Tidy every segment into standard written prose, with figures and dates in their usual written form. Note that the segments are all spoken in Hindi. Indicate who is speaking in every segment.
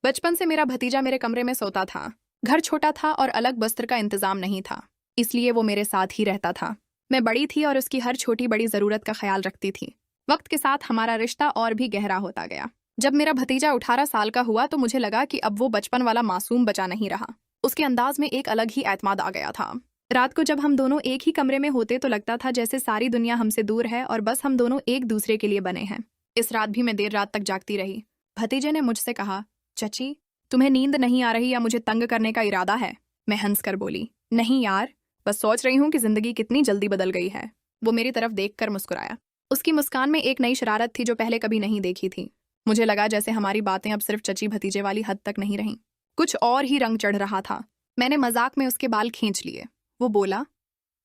Speaker 1: बचपन से मेरा भतीजा मेरे कमरे में सोता था। घर छोटा था और अलग बस्तर का इंतजाम नहीं था, इसलिए वो मेरे साथ ही रहता था। मैं बड़ी थी और उसकी हर छोटी बड़ी जरूरत का ख्याल रखती थी। वक्त के साथ हमारा रिश्ता और भी गहरा होता गया। जब मेरा भतीजा 18 साल का हुआ तो मुझे लगा कि अब वो बचपन वाला मासूम बचा नहीं रहा। उसके अंदाज में एक अलग ही एतमाद आ गया था। रात को जब हम दोनों एक ही कमरे में होते तो लगता था जैसे सारी दुनिया हमसे दूर है और बस हम दोनों एक दूसरे के लिए बने हैं। इस रात भी मैं देर रात तक जागती रही। भतीजे ने मुझसे कहा, चची, तुम्हें नींद नहीं आ रही या मुझे तंग करने का इरादा है? मैं हंस कर बोली, नहीं यार, बस सोच रही हूँ कि जिंदगी कितनी जल्दी बदल गई है। वो मेरी तरफ देखकर मुस्कुराया। उसकी मुस्कान में एक नई शरारत थी जो पहले कभी नहीं देखी थी। मुझे लगा जैसे हमारी बातें अब सिर्फ चची भतीजे वाली हद तक नहीं रहीं, कुछ और ही रंग चढ़ रहा था। मैंने मजाक में उसके बाल खींच लिए। वो बोला,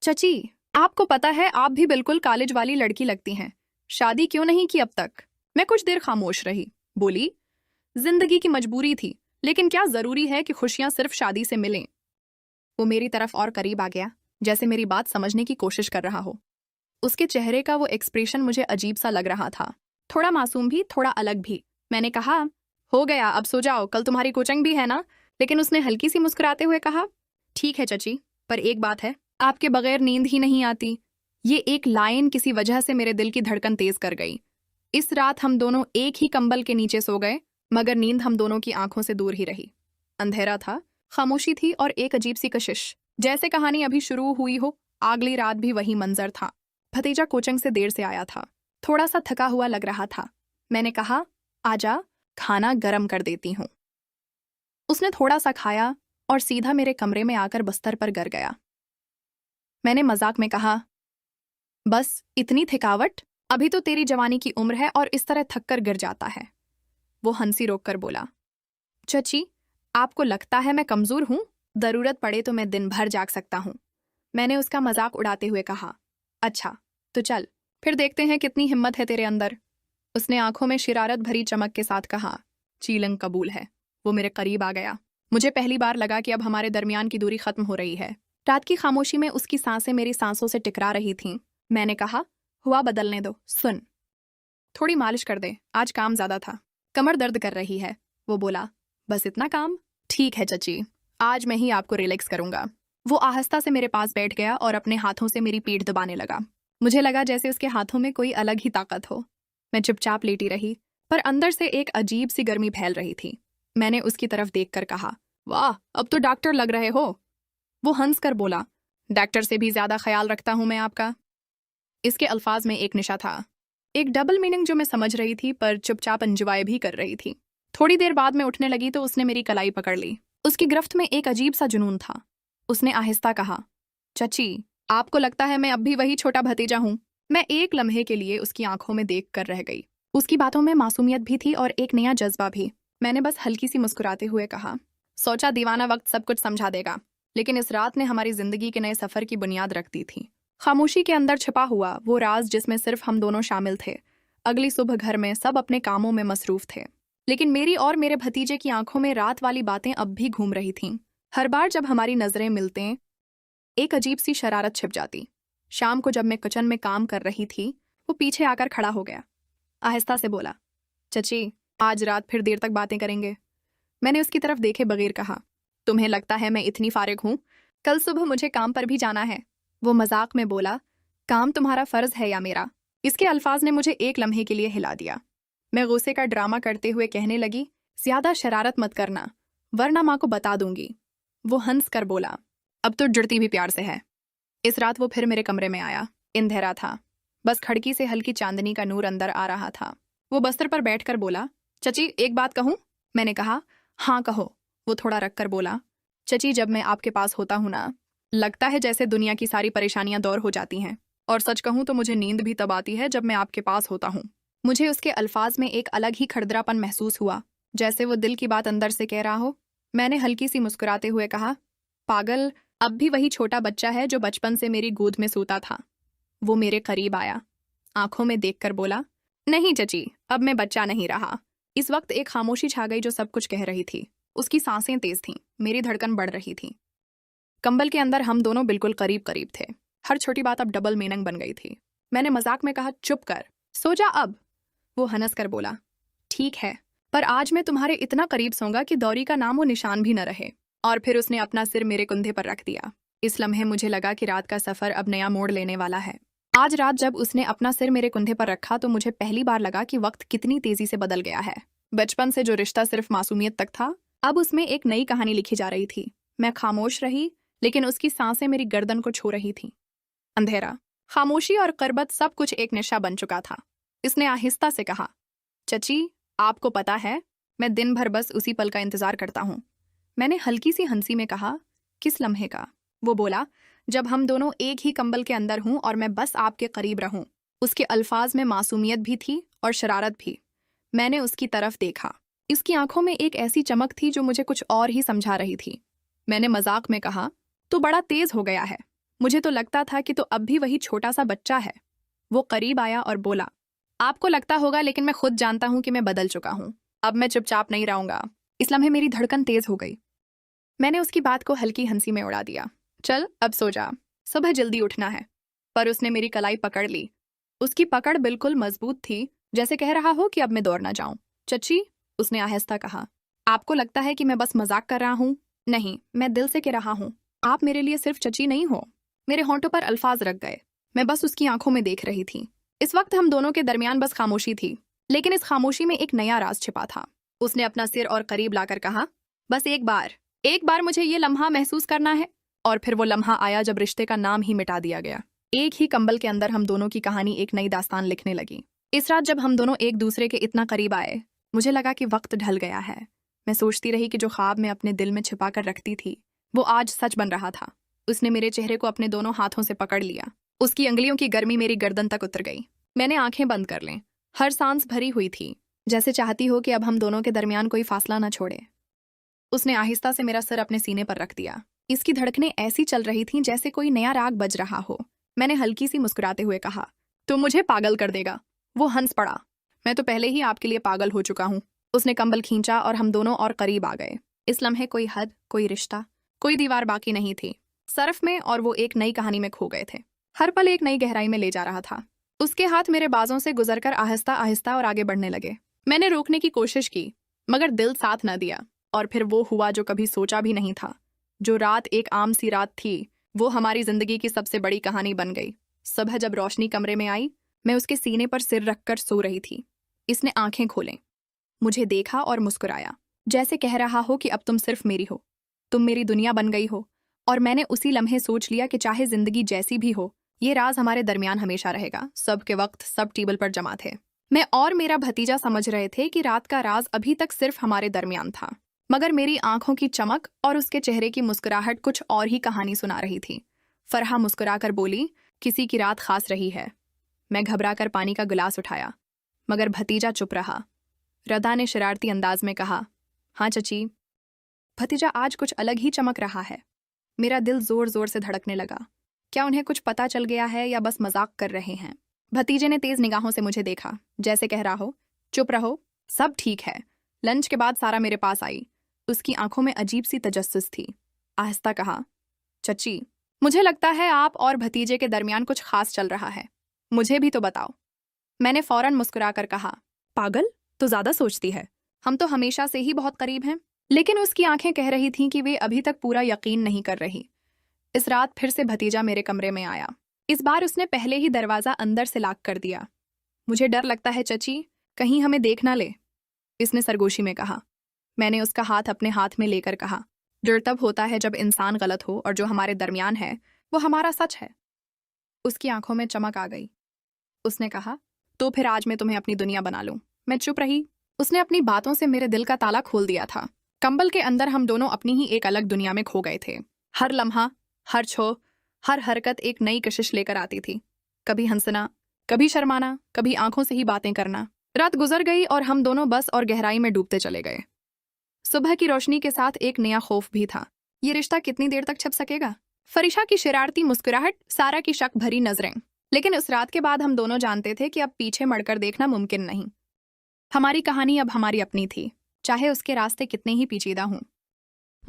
Speaker 1: चची, आपको पता है आप भी बिल्कुल कॉलेज वाली लड़की लगती हैं। शादी क्यों नहीं की अब तक? मैं कुछ देर खामोश रही। बोली, जिंदगी की मजबूरी थी, लेकिन क्या जरूरी है कि खुशियां सिर्फ शादी से मिलें? वो मेरी तरफ और करीब आ गया, जैसे मेरी बात समझने की कोशिश कर रहा हो। उसके चेहरे का वो एक्सप्रेशन मुझे अजीब सा लग रहा था, थोड़ा मासूम भी, थोड़ा अलग भी। मैंने कहा, हो गया, अब सो जाओ, कल तुम्हारी कोचिंग भी है ना? लेकिन उसने हल्की सी मुस्कुराते हुए कहा, ठीक है चची, पर एक बात है, आपके बगैर नींद ही नहीं आती। ये एक लाइन किसी वजह से मेरे दिल की धड़कन तेज कर गई। इस रात हम दोनों एक ही कंबल के नीचे सो गए, मगर नींद हम दोनों की आंखों से दूर ही रही। अंधेरा था, खामोशी थी और एक अजीब सी कशिश, जैसे कहानी अभी शुरू हुई हो। अगली रात भी वही मंजर था। भतीजा कोचिंग से देर से आया था, थोड़ा सा थका हुआ लग रहा था। मैंने कहा, आजा, खाना गर्म कर देती हूँ। उसने थोड़ा सा खाया और सीधा मेरे कमरे में आकर बिस्तर पर गिर गया। मैंने मजाक में कहा, बस इतनी थकावट? अभी तो तेरी जवानी की उम्र है और इस तरह थक कर गिर जाता है। वो हंसी रोक कर बोला, चची, आपको लगता है मैं कमजोर हूं? जरूरत पड़े तो मैं दिन भर जाग सकता हूं। मैंने उसका मजाक उड़ाते हुए कहा, अच्छा तो चल, फिर देखते हैं कितनी हिम्मत है तेरे अंदर। उसने आंखों में शरारत भरी चमक के साथ कहा, चीलंग कबूल है। वो मेरे करीब आ गया। मुझे पहली बार लगा कि अब हमारे दरमियान की दूरी खत्म हो रही है। रात की खामोशी में उसकी सांसें मेरी सांसों से टकरा रही थीं। मैंने कहा, हुआ बदलने दो, सुन, थोड़ी मालिश कर दे, आज काम ज्यादा था, कमर दर्द कर रही है। वो बोला, बस इतना काम? ठीक है चची, आज मैं ही आपको रिलैक्स करूंगा। वो आहिस्ता से मेरे पास बैठ गया और अपने हाथों से मेरी पीठ दबाने लगा। मुझे लगा जैसे उसके हाथों में कोई अलग ही ताकत हो। मैं चुपचाप लेटी रही, पर अंदर से एक अजीब सी गर्मी फैल रही थी। मैंने उसकी तरफ देखकर कहा, वाह, अब तो डॉक्टर लग रहे हो। वो हंसकर बोला, डॉक्टर से भी ज्यादा ख्याल रखता हूं मैं आपका। इसके अल्फाज में एक निशा था, एक डबल मीनिंग जो मैं समझ रही थी पर चुपचाप एंजॉय भी कर रही थी। थोड़ी देर बाद मैं उठने लगी तो उसने मेरी कलाई पकड़ ली। उसकी गिरफ्त में एक अजीब सा जुनून था। उसने आहिस्ता कहा, चची, आपको लगता है मैं अब भी वही छोटा भतीजा हूं? मैं एक लम्हे के लिए उसकी आंखों में देख कर रह गई। उसकी बातों में मासूमियत भी थी और एक नया जज्बा भी। मैंने बस हल्की सी मुस्कुराते हुए कहा, सोचा दीवाना वक्त सब कुछ समझा देगा, लेकिन इस रात ने हमारी जिंदगी के नए सफर की बुनियाद रख दी थी। खामोशी के अंदर छिपा हुआ वो राज जिसमें सिर्फ हम दोनों शामिल थे। अगली सुबह घर में सब अपने कामों में मसरूफ थे, लेकिन मेरी और मेरे भतीजे की आंखों में रात वाली बातें अब भी घूम रही थीं। हर बार जब हमारी नजरें मिलते एक अजीब सी शरारत छिप जाती। शाम को जब मैं किचन में काम कर रही थी, वो पीछे आकर खड़ा हो गया। आहिस्ता से बोला, चची, आज रात फिर देर तक बातें करेंगे? मैंने उसकी तरफ देखे बगैर कहा, तुम्हें लगता है मैं इतनी फारिग हूं? कल सुबह मुझे काम पर भी जाना है। वो मजाक में बोला, काम तुम्हारा फर्ज है या मेरा? इसके अल्फाज ने मुझे एक लम्हे के लिए हिला दिया। मैं गुस्से का ड्रामा करते हुए कहने लगी, ज्यादा शरारत मत करना, वरना माँ को बता दूंगी। वो हंस कर बोला, अब तो जुड़ती भी प्यार से है। इस रात वो फिर मेरे कमरे में आया। अंधेरा था, बस खिड़की से हल्की चांदनी का नूर अंदर आ रहा था। वो बस्तर पर बैठकर बोला, चची, एक बात कहूं? मैंने कहा, हाँ कहो। वो थोड़ा रख कर बोला, चची, जब मैं आपके पास होता हूं ना, लगता है जैसे दुनिया की सारी परेशानियां दूर हो जाती हैं। और सच कहूं तो मुझे नींद भी तब आती है जब मैं आपके पास होता हूं। मुझे उसके अल्फाज में एक अलग ही खड़दरापन महसूस हुआ, जैसे वो दिल की बात अंदर से कह रहा हो। मैंने हल्की सी मुस्कुराते हुए कहा, पागल, अब भी वही छोटा बच्चा है जो बचपन से मेरी गोद में सोता था। वो मेरे करीब आया, आंखों में देखकर बोला, नहीं चची, अब मैं बच्चा नहीं रहा। इस वक्त एक खामोशी छा गई जो सब कुछ कह रही थी। उसकी सांसें तेज थीं, मेरी धड़कन बढ़ रही थी। कंबल के अंदर हम दोनों बिल्कुल करीब करीब थे। हर छोटी बात अब डबल मीनिंग बन गई थी। मैंने मजाक में कहा, चुप कर, सो जा अब। वो हंस कर बोला, ठीक है, पर आज मैं तुम्हारे इतना करीब सोऊंगा कि दौरी का नाम वो निशान भी न रहे। और फिर उसने अपना सिर मेरे कंधे पर रख दिया। इस लम्हे मुझे लगा कि रात का सफर अब नया मोड़ लेने वाला है। आज रात जब उसने अपना सिर मेरे कंधे पर रखा तो मुझे पहली बार लगा कि वक्त कितनी तेजी से बदल गया है। बचपन से जो रिश्ता सिर्फ मासूमियत तक था, अब उसमें एक नई कहानी लिखी जा रही थी। मैं खामोश रही, लेकिन उसकी सांसें मेरी गर्दन को छू रही थीं। अंधेरा, खामोशी और कर्बत सब कुछ एक नशा बन चुका था। इसने आहिस्ता से कहा, चची, आपको पता है, मैं दिन भर बस उसी पल का इंतजार करता हूँ। मैंने हल्की सी हंसी में कहा, किस लम्हे का? वो बोला, जब हम दोनों एक ही कंबल के अंदर हूं और मैं बस आपके करीब रहूं। उसके अल्फाज में मासूमियत भी थी और शरारत भी। मैंने उसकी तरफ देखा। इसकी आंखों में एक ऐसी चमक थी जो मुझे कुछ और ही समझा रही थी। मैंने मजाक में कहा, तू बड़ा तेज हो गया है। मुझे तो लगता था कि तू अब भी वही छोटा सा बच्चा है। वो करीब आया और बोला, आपको लगता होगा, लेकिन मैं खुद जानता हूं कि मैं बदल चुका हूं। अब मैं चुपचाप नहीं रहूंगा। इस लम्हे मेरी धड़कन तेज हो गई। मैंने उसकी बात को हल्की हंसी में उड़ा दिया। चल अब सो जा, सुबह जल्दी उठना है। पर उसने मेरी कलाई पकड़ ली। उसकी पकड़ बिल्कुल मजबूत थी, जैसे कह रहा हो कि अब मैं दौड़ ना जाऊं। चची, उसने आहिस्ता कहा, आपको लगता है कि मैं बस मजाक कर रहा हूं? नहीं, मैं दिल से कह रहा हूं। आप मेरे लिए सिर्फ चची नहीं हो। मेरे होंठों पर अल्फाज रख गए। मैं बस उसकी आंखों में देख रही थी। इस वक्त हम दोनों के दरमियान बस खामोशी थी, लेकिन इस खामोशी में एक नया राज छिपा था। उसने अपना सिर और करीब लाकर कहा, बस एक बार मुझे ये लम्हा महसूस करना है। और फिर वो लम्हा आया जब रिश्ते का नाम ही मिटा दिया गया। एक ही कंबल के अंदर हम दोनों की कहानी एक नई दास्तान लिखने लगी। इस रात जब हम दोनों एक दूसरे के इतना करीब आए, मुझे लगा कि वक्त ढल गया है। मैं सोचती रही कि जो ख्वाब मैं अपने दिल में छिपा कर रखती थी, वो आज सच बन रहा था। उसने मेरे चेहरे को अपने दोनों हाथों से पकड़ लिया। उसकी अंगलियों की गर्मी मेरी गर्दन तक उतर गई। मैंने आंखें बंद कर लें। हर सांस भरी हुई थी, जैसे चाहती हो कि अब हम दोनों के दरमियान कोई फासला न छोड़े। उसने आहिस्ता से मेरा सिर अपने सीने पर रख दिया। इसकी धड़कनें ऐसी चल रही थीं जैसे कोई नया राग बज रहा हो। मैंने हल्की सी मुस्कुराते हुए कहा, तुम मुझे पागल कर देगा। वो हंस पड़ा। मैं तो पहले ही आपके लिए पागल हो चुका हूँ। उसने कंबल खींचा और हम दोनों और करीब आ गए। इस लम्हे कोई हद, कोई रिश्ता, कोई दीवार बाकी नहीं थी। सरफ में और वो एक नई कहानी में खो गए थे। हर पल एक नई गहराई में ले जा रहा था। उसके हाथ मेरे बाजों से गुजरकर आहिस्ता आहिस्ता और आगे बढ़ने लगे। मैंने रोकने की कोशिश की, मगर दिल साथ न दिया। और फिर वो हुआ जो कभी सोचा भी नहीं था। जो रात एक आम सी रात थी, वो हमारी जिंदगी की सबसे बड़ी कहानी बन गई। सुबह जब रोशनी कमरे में आई, मैं उसके सीने पर सिर रखकर सो रही थी। इसने आंखें खोलें, मुझे देखा और मुस्कुराया, जैसे कह रहा हो कि अब तुम सिर्फ मेरी हो, तुम मेरी दुनिया बन गई हो। और मैंने उसी लम्हे सोच लिया कि चाहे जिंदगी जैसी भी हो, ये राज हमारे दरमियान हमेशा रहेगा। सब के वक्त सब टेबल पर जमा थे। मैं और मेरा भतीजा समझ रहे थे कि रात का राज अभी तक सिर्फ हमारे दरमियान था, मगर मेरी आंखों की चमक और उसके चेहरे की मुस्कुराहट कुछ और ही कहानी सुना रही थी। फरहा मुस्कुराकर बोली, किसी की रात खास रही है। मैं घबराकर पानी का गिलास उठाया, मगर भतीजा चुप रहा। रदा ने शरारती अंदाज में कहा, हाँ चची, भतीजा आज कुछ अलग ही चमक रहा है। मेरा दिल जोर जोर से धड़कने लगा। क्या उन्हें कुछ पता चल गया है या बस मजाक कर रहे हैं? भतीजे ने तेज निगाहों से मुझे देखा, जैसे कह रहा हो, चुप रहो, सब ठीक है। लंच के बाद सारा मेरे पास आई। उसकी आंखों में अजीब सी तजस्सुस थी। आहिस्ता कहा, चची, मुझे लगता है आप और भतीजे के दरमियान कुछ खास चल रहा है। मुझे भी तो बताओ। मैंने फौरन मुस्कुराकर कहा, पागल, तो ज्यादा सोचती है। हम तो हमेशा से ही बहुत करीब हैं। लेकिन उसकी आंखें कह रही थीं कि वे अभी तक पूरा यकीन नहीं कर रही। इस रात फिर से भतीजा मेरे कमरे में आया। इस बार उसने पहले ही दरवाजा अंदर से लॉक कर दिया। मुझे डर लगता है चची, कहीं हमें देख ना ले, इसने सरगोशी में कहा। मैंने उसका हाथ अपने हाथ में लेकर कहा, डर तब होता है जब इंसान गलत हो और जो हमारे दरमियान है वो हमारा सच है। उसकी आंखों में चमक आ गई। उसने कहा, तो फिर आज मैं तुम्हें अपनी दुनिया बना लूं। मैं चुप रही। उसने अपनी बातों से मेरे दिल का ताला खोल दिया था। कंबल के अंदर हम दोनों अपनी ही एक अलग दुनिया में खो गए थे। हर लम्हा, हर छो, हर हरकत एक नई कशिश लेकर आती थी। कभी हंसना, कभी शर्माना, कभी आंखों से ही बातें करना। रात गुजर गई और हम दोनों बस और गहराई में डूबते चले गए। सुबह की रोशनी के साथ एक नया खौफ भी था। ये रिश्ता कितनी देर तक छिप सकेगा? फरिशा की शरारती मुस्कुराहट, सारा की शक भरी नजरें। लेकिन उस रात के बाद हम दोनों जानते थे कि अब पीछे मुड़कर देखना मुमकिन नहीं। हमारी कहानी अब हमारी अपनी थी, चाहे उसके रास्ते कितने ही पेचीदा हों।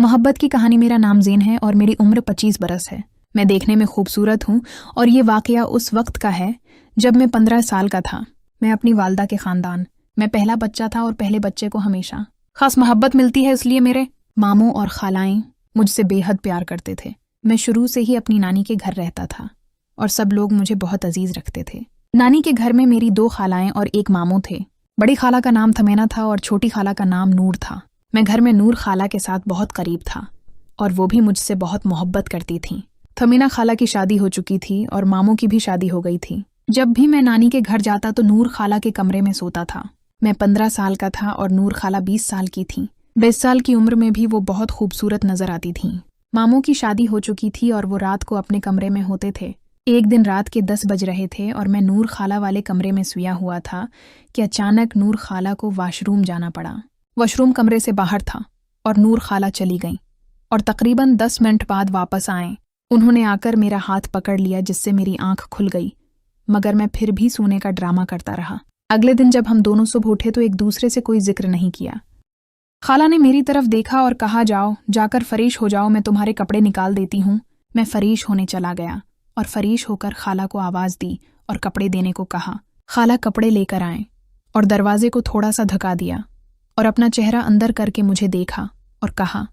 Speaker 2: मोहब्बत की कहानी। मेरा नाम ज़ेन है और मेरी उम्र 25 बरस है। मैं देखने में खूबसूरत हूँ और ये वाकया उस वक्त का है जब मैं 15 साल का था। मैं अपनी वालदा के ख़ानदान, मैं पहला बच्चा था और पहले बच्चे को हमेशा खास मोहब्बत मिलती है, इसलिए मेरे मामू और खालाएं मुझसे बेहद प्यार करते थे। मैं शुरू से ही अपनी नानी के घर रहता था और सब लोग मुझे बहुत अजीज रखते थे। नानी के घर में मेरी 2 खालाएं और 1 मामू थे। बड़ी खाला का नाम थमेना था और छोटी खाला का नाम नूर था। मैं घर में नूर खाला के साथ बहुत करीब था और वो भी मुझसे बहुत मोहब्बत करती थीं। थमीना खाला की शादी हो चुकी थी और मामू की भी शादी हो गई थी। जब भी मैं नानी के घर जाता तो नूर खाला के कमरे में सोता था। मैं 15 साल का था और नूर खाला 20 साल की थी। 20 साल की उम्र में भी वो बहुत खूबसूरत नजर आती थीं। मामू की शादी हो चुकी थी और वो रात को अपने कमरे में होते थे। एक दिन रात के 10 बज रहे थे और मैं नूर खाला वाले कमरे में सोया हुआ था कि अचानक नूर खाला को वॉशरूम जाना पड़ा। वॉशरूम कमरे से बाहर था और नूर खाला चली गईं और तकरीबन 10 मिनट बाद वापस आए। उन्होंने आकर मेरा हाथ पकड़ लिया जिससे मेरी आंख खुल गई, मगर मैं फिर भी सोने का ड्रामा करता रहा। अगले दिन जब हम दोनों सुबह उठे तो एक दूसरे से कोई जिक्र नहीं किया। खाला ने मेरी तरफ देखा और कहा, जाओ जाकर फरीश हो जाओ, मैं तुम्हारे कपड़े निकाल देती हूँ। मैं फरीश होने चला गया और फरीश होकर खाला को आवाज़ दी और कपड़े देने को कहा। खाला कपड़े लेकर आए और दरवाजे को थोड़ा सा धक्का दिया और अपना चेहरा अंदर करके मुझे देखा और कहा,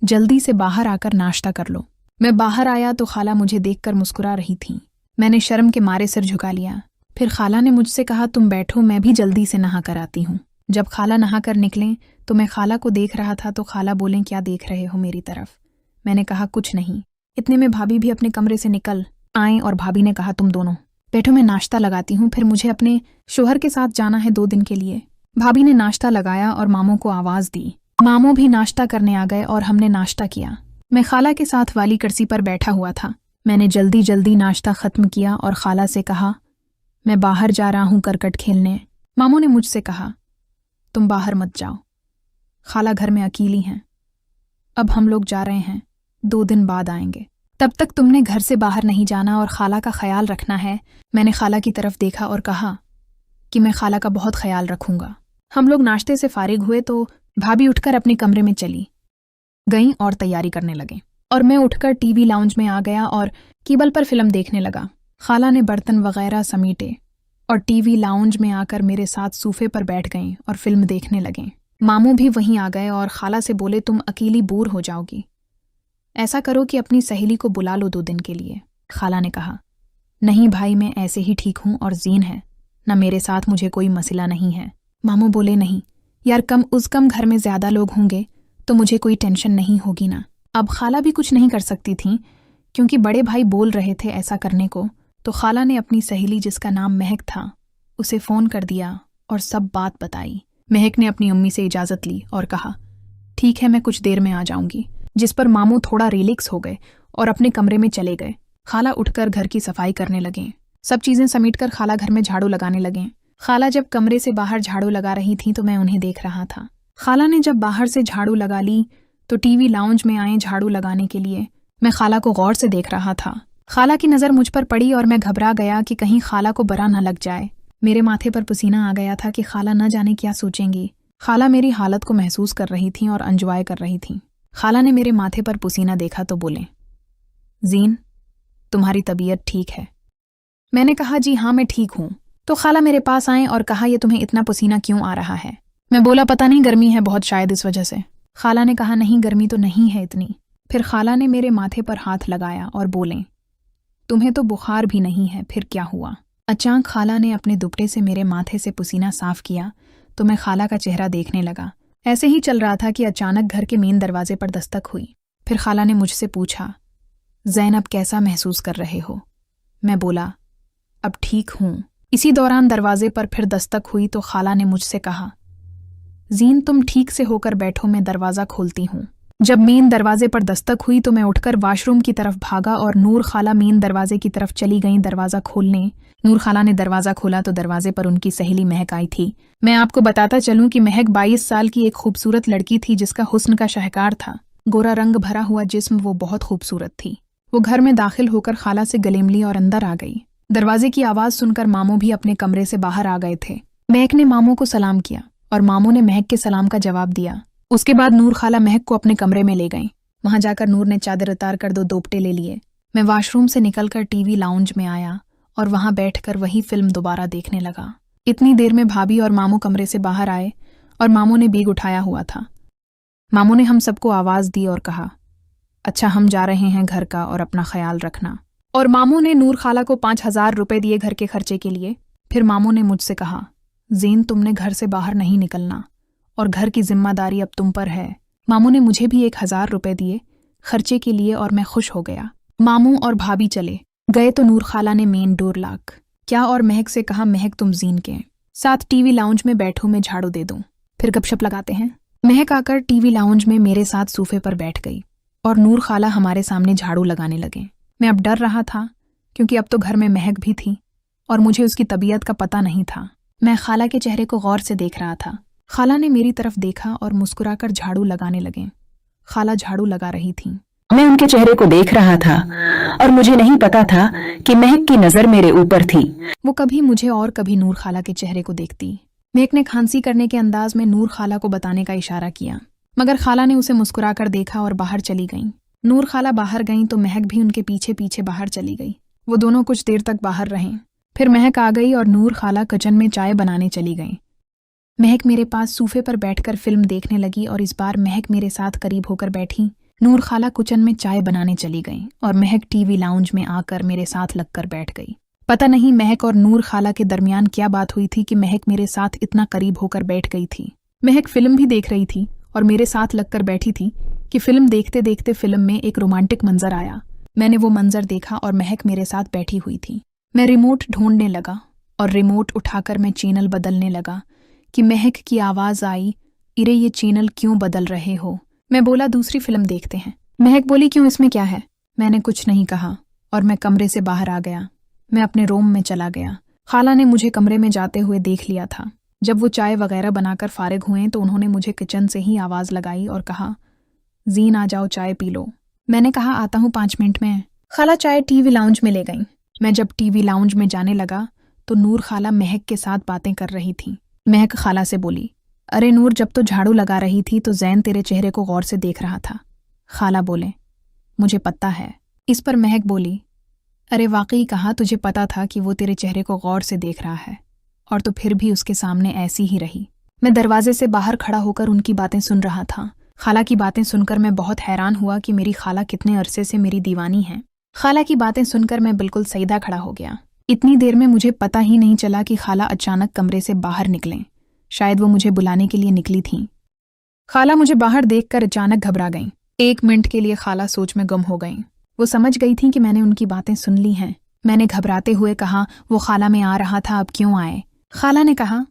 Speaker 2: जल्दी से बाहर आकर नाश्ता कर लो। मैं बाहर आया तो खाला मुझे देखकर मुस्कुरा रही थीं। मैंने शर्म के मारे सिर झुका लिया। फिर खाला ने मुझसे कहा, तुम बैठो, मैं भी जल्दी से नहा कर आती हूँ। जब खाला नहा कर निकलें तो मैं खाला को देख रहा था तो खाला बोलें, क्या देख रहे हो मेरी तरफ? मैंने कहा, कुछ नहीं। इतने में भाभी भी अपने कमरे से निकल आए और भाभी ने कहा, तुम दोनों बैठो, मैं नाश्ता लगाती हूँ, फिर मुझे अपने शोहर के साथ जाना है 2 दिन के लिए। भाभी ने नाश्ता लगाया और मामू को आवाज़ दी। मामू भी नाश्ता करने आ गए और हमने नाश्ता किया। मैं खाला के साथ वाली कुर्सी पर बैठा हुआ था। मैंने जल्दी जल्दी नाश्ता ख़त्म किया और खाला से कहा, मैं बाहर जा रहा हूँ करकट खेलने। मामू ने मुझसे कहा, तुम बाहर मत जाओ, खाला घर में अकेली हैं। अब हम लोग जा रहे हैं, 2 दिन बाद आएंगे। तब तक तुमने घर से बाहर नहीं जाना और खाला का ख्याल रखना है। मैंने खाला की तरफ देखा और कहा कि मैं खाला का बहुत ख्याल रखूंगा। हम लोग नाश्ते से फारिग हुए तो भाभी उठकर अपने कमरे में चली गईं और तैयारी करने लगे और मैं उठकर टीवी लाउंज में आ गया और केबल पर फिल्म देखने लगा। खाला ने बर्तन वगैरह समेटे और टीवी लाउंज में आकर मेरे साथ सोफे पर बैठ गईं और फिल्म देखने लगे। मामू भी वहीं आ गए और खाला से बोले, तुम अकेली बोर हो जाओगी, ऐसा करो कि अपनी सहेली को बुला लो 2 दिन के लिए। खाला ने कहा, नहीं भाई, मैं ऐसे ही ठीक हूँ और जीन है न, मेरे साथ मुझे कोई मसला नहीं है। मामू बोले, नहीं यार, कम घर में ज़्यादा लोग होंगे तो मुझे कोई टेंशन नहीं होगी ना। अब खाला भी कुछ नहीं कर सकती थीं क्योंकि बड़े भाई बोल रहे थे ऐसा करने को। तो खाला ने अपनी सहेली जिसका नाम महक था उसे फ़ोन कर दिया और सब बात बताई। महक ने अपनी अम्मी से इजाज़त ली और कहा, ठीक है, मैं कुछ देर में आ जाऊंगी। जिस पर मामू थोड़ा रिलैक्स हो गए और अपने कमरे में चले गए। खाला उठकर घर की सफाई करने लगे। सब चीज़ें समेटकर खाला घर में झाड़ू लगाने लगे। खाला जब कमरे से बाहर झाड़ू लगा रही थीं तो मैं उन्हें देख रहा था। खाला ने जब बाहर से झाड़ू लगा ली तो टीवी लाउंज में आए झाड़ू लगाने के लिए। मैं खाला को गौर से देख रहा था। खाला की नज़र मुझ पर पड़ी और मैं घबरा गया कि कहीं खाला को बुरा न लग जाए। मेरे माथे पर पसीना आ गया था कि खाला न जाने क्या सोचेंगी। खाला मेरी हालत को महसूस कर रही थीं और एंजॉय कर रही थीं। खाला ने मेरे माथे पर पसीना देखा तो बोले, जीन, तुम्हारी तबीयत ठीक है? मैंने कहा, जी हाँ, मैं ठीक हूँ। तो खाला मेरे पास आए और कहा, ये तुम्हें इतना पसीना क्यों आ रहा है? मैं बोला, पता नहीं, गर्मी है बहुत, शायद इस वजह से। खाला ने कहा, नहीं, गर्मी तो नहीं है इतनी। फिर खाला ने मेरे माथे पर हाथ लगाया और बोले, तुम्हें तो बुखार भी नहीं है, फिर क्या हुआ? अचानक खाला ने अपने दुपट्टे से मेरे माथे से पसीना साफ किया तो मैं खाला का चेहरा देखने लगा। ऐसे ही चल रहा था कि अचानक घर के मेन दरवाजे पर दस्तक हुई। फिर खाला ने मुझसे पूछा, ज़ैनब कैसा महसूस कर रहे हो? मैं बोला, अब ठीक हूँ। इसी दौरान दरवाजे पर फिर दस्तक हुई तो खाला ने मुझसे कहा, जीन, तुम ठीक से होकर बैठो, मैं दरवाज़ा खोलती हूँ। जब मेन दरवाजे पर दस्तक हुई तो मैं उठकर वॉशरूम की तरफ भागा और नूर खाला मेन दरवाजे की तरफ चली गईं दरवाज़ा खोलने। नूर खाला ने दरवाज़ा खोला तो दरवाजे पर उनकी सहेली महक आई थी। मैं आपको बताता चलूं कि महक 22 साल की एक खूबसूरत लड़की थी जिसका हुस्न का शाहकार था। गोरा रंग भरा हुआ जिस्म, वो बहुत खूबसूरत थी। वो घर में दाखिल होकर खाला से गले मिली और अंदर आ गई। दरवाजे की आवाज़ सुनकर मामू भी अपने कमरे से बाहर आ गए थे। महक ने मामू को सलाम किया और मामू ने महक के सलाम का जवाब दिया। उसके बाद नूर खाला महक को अपने कमरे में ले गईं। वहां जाकर नूर ने चादर उतार कर 2 दोपटे ले लिए। मैं वॉशरूम से निकलकर टीवी लाउंज में आया और वहां बैठकर वही फिल्म दोबारा देखने लगा। इतनी देर में भाभी और मामू कमरे से बाहर आए और मामू ने बैग उठाया हुआ था। मामू ने हम सबको आवाज़ दी और कहा, अच्छा हम जा रहे हैं घर का और अपना ख्याल रखना। और मामू ने नूर खाला को 5,000 रुपए दिए घर के खर्चे के लिए। फिर मामू ने मुझसे कहा, ज़ेन तुमने घर से बाहर नहीं निकलना और घर की जिम्मेदारी अब तुम पर है। मामू ने मुझे भी 1,000 रुपए दिए खर्चे के लिए और मैं खुश हो गया। मामू और भाभी चले गए तो नूर खाला ने मेन डोर लॉक क्या और महक से कहा, महक तुम ज़ीन के साथ टीवी लाउंज में बैठो, मैं झाड़ू दे दूं, फिर गपशप लगाते हैं। महक आकर टीवी लाउंज में मेरे साथ सोफे पर बैठ गई और नूर खाला हमारे सामने झाड़ू लगाने लगे। मैं अब डर रहा था क्योंकि अब तो घर में महक भी थी और मुझे उसकी तबीयत का पता नहीं था। मैं खाला के चेहरे को गौर से देख रहा था। खाला ने मेरी तरफ देखा और मुस्कुराकर झाड़ू लगाने लगे। खाला झाड़ू लगा रही थी।
Speaker 3: मैं उनके चेहरे को देख रहा था और मुझे नहीं पता था कि महक की नजर मेरे ऊपर थी।
Speaker 2: वो कभी मुझे और कभी नूर खाला के चेहरे को देखती। महक ने खांसी करने के अंदाज में नूर खाला को बताने का इशारा किया, मगर खाला ने उसे मुस्कुराकर देखा और बाहर चली गईं। नूर खाला बाहर गईं तो महक भी उनके पीछे पीछे बाहर चली गई। वो दोनों कुछ देर तक बाहर रहें। फिर महक आ गई और नूर खाला किचन में चाय बनाने चली गई। महक मेरे पास सोफे पर बैठकर फिल्म देखने लगी और इस बार महक मेरे साथ करीब होकर बैठी। नूर खाला किचन में चाय बनाने चली गई और महक टीवी लाउंज में आकर मेरे साथ लगकर बैठ गई। पता नहीं महक और नूर खाला के दरमियान क्या बात हुई थी कि महक मेरे साथ इतना करीब होकर बैठ गई थी। महक फिल्म भी देख रही थी और मेरे साथ लगकर बैठी थी कि फिल्म देखते देखते फिल्म में एक रोमांटिक मंजर आया। मैंने वो मंजर देखा और महक मेरे साथ बैठी हुई थी। मैं रिमोट ढूंढने लगा और रिमोट उठाकर मैं चैनल बदलने लगा कि महक की आवाज़ आई, इरे ये चैनल क्यों बदल रहे हो? मैं बोला, दूसरी फिल्म देखते हैं। महक बोली, क्यों, इसमें क्या है? मैंने कुछ नहीं कहा और मैं कमरे से बाहर आ गया। मैं अपने रूम में चला गया। खाला ने मुझे कमरे में जाते हुए देख लिया था। जब वो चाय वगैरह बनाकर फारिग हुए तो उन्होंने मुझे किचन से ही आवाज़ लगाई और कहा, ज़ीन आ जाओ, चाय पी लो। मैंने कहा, आता हूँ 5 मिनट में। खाला चाय टीवी लाउंज में ले गई। मैं जब टीवी लाउंज में जाने लगा तो नूर खाला महक के साथ बातें कर रही थी। महक खाला से बोली, अरे नूर, जब तो झाड़ू लगा रही थी तो ज़ैन तेरे चेहरे को गौर से देख रहा था। खाला बोले, मुझे पता है। इस पर महक बोली, अरे वाकई कहा, तुझे पता था कि वो तेरे चेहरे को गौर से देख रहा है और तो फिर भी उसके सामने ऐसी ही रही। मैं दरवाजे से बाहर खड़ा होकर उनकी बातें सुन रहा था। खाला की बातें सुनकर मैं बहुत हैरान हुआ कि मेरी खाला कितने अरसे से मेरी दीवानी है। खाला की बातें सुनकर मैं बिल्कुल सीधा खड़ा हो गया। इतनी देर में मुझे पता ही नहीं चला कि खाला अचानक कमरे से बाहर निकलें। शायद वो मुझे बुलाने के लिए निकली थीं। खाला मुझे बाहर देखकर अचानक घबरा गईं। 1 मिनट के लिए खाला सोच में गुम हो गईं। वो समझ गई थीं कि मैंने उनकी बातें सुन ली हैं। मैंने घबराते हुए कहा, वो खाला में आ रहा था, अब क्यों आए? खाला ने कहा,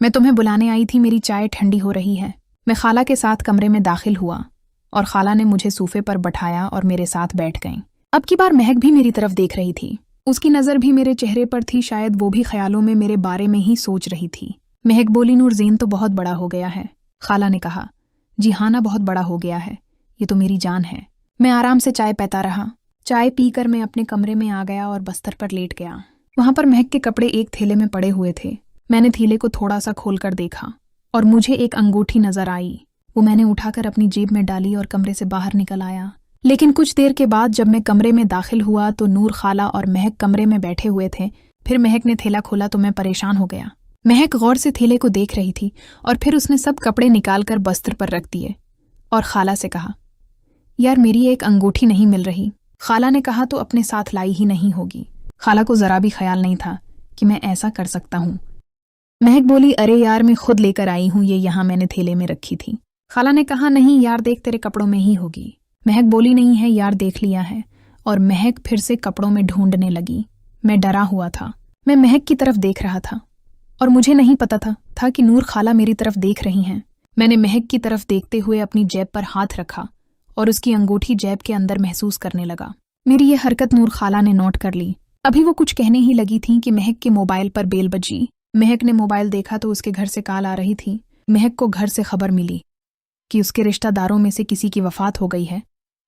Speaker 2: मैं तुम्हें बुलाने आई थी, मेरी चाय ठंडी हो रही है। मैं खाला के साथ कमरे में दाखिल हुआ और खाला ने मुझे सोफे पर बैठाया और मेरे साथ बैठ गईं। अब की बार महक भी मेरी तरफ देख रही थी। उसकी नज़र भी मेरे चेहरे पर थी। शायद वो भी ख्यालों में मेरे बारे में ही सोच रही थी। महक बोली, नूर, ज़ीन तो बहुत बड़ा हो गया है। खाला ने कहा, जी हाँ ना, बहुत बड़ा हो गया है, ये तो मेरी जान है। मैं आराम से चाय पीता रहा। चाय पीकर मैं अपने कमरे में आ गया और बस्तर पर लेट गया। वहां पर महक के कपड़े एक थैले में पड़े हुए थे। मैंने थैले को थोड़ा सा खोलकर देखा और मुझे एक अंगूठी नजर आई। वो मैंने उठाकर अपनी जेब में डाली और कमरे से बाहर निकल आया। लेकिन कुछ देर के बाद जब मैं कमरे में दाखिल हुआ तो नूर खाला और महक कमरे में बैठे हुए थे। फिर महक ने थैला खोला तो मैं परेशान हो गया। महक गौर से थैले को देख रही थी और फिर उसने सब कपड़े निकालकर बस्तर पर रख दिए और खाला से कहा, यार मेरी एक अंगूठी नहीं मिल रही। खाला ने कहा, तो अपने साथ लाई ही नहीं होगी। खाला को जरा भी ख्याल नहीं था कि मैं ऐसा कर सकता हूँ। महक बोली, अरे यार, मैं खुद लेकर आई हूँ, ये यहाँ मैंने थैले में रखी थी। खाला ने कहा, नहीं यार, देख तेरे कपड़ों में ही होगी। महक बोली, नहीं है यार, देख लिया है। और महक फिर से कपड़ों में ढूंढने लगी। मैं डरा हुआ था। मैं महक की तरफ देख रहा था और मुझे नहीं पता था कि नूर खाला मेरी तरफ देख रही हैं। मैंने महक की तरफ देखते हुए अपनी जेब पर हाथ रखा और उसकी अंगूठी जेब के अंदर महसूस करने लगा। मेरी ये हरकत नूर खाला ने नोट कर ली। अभी वो कुछ कहने ही लगी थी कि महक के मोबाइल पर बेल बजी। महक ने मोबाइल देखा तो उसके घर से कॉल आ रही थी। महक को घर से खबर मिली कि उसके रिश्तेदारों में से किसी की वफात हो गई है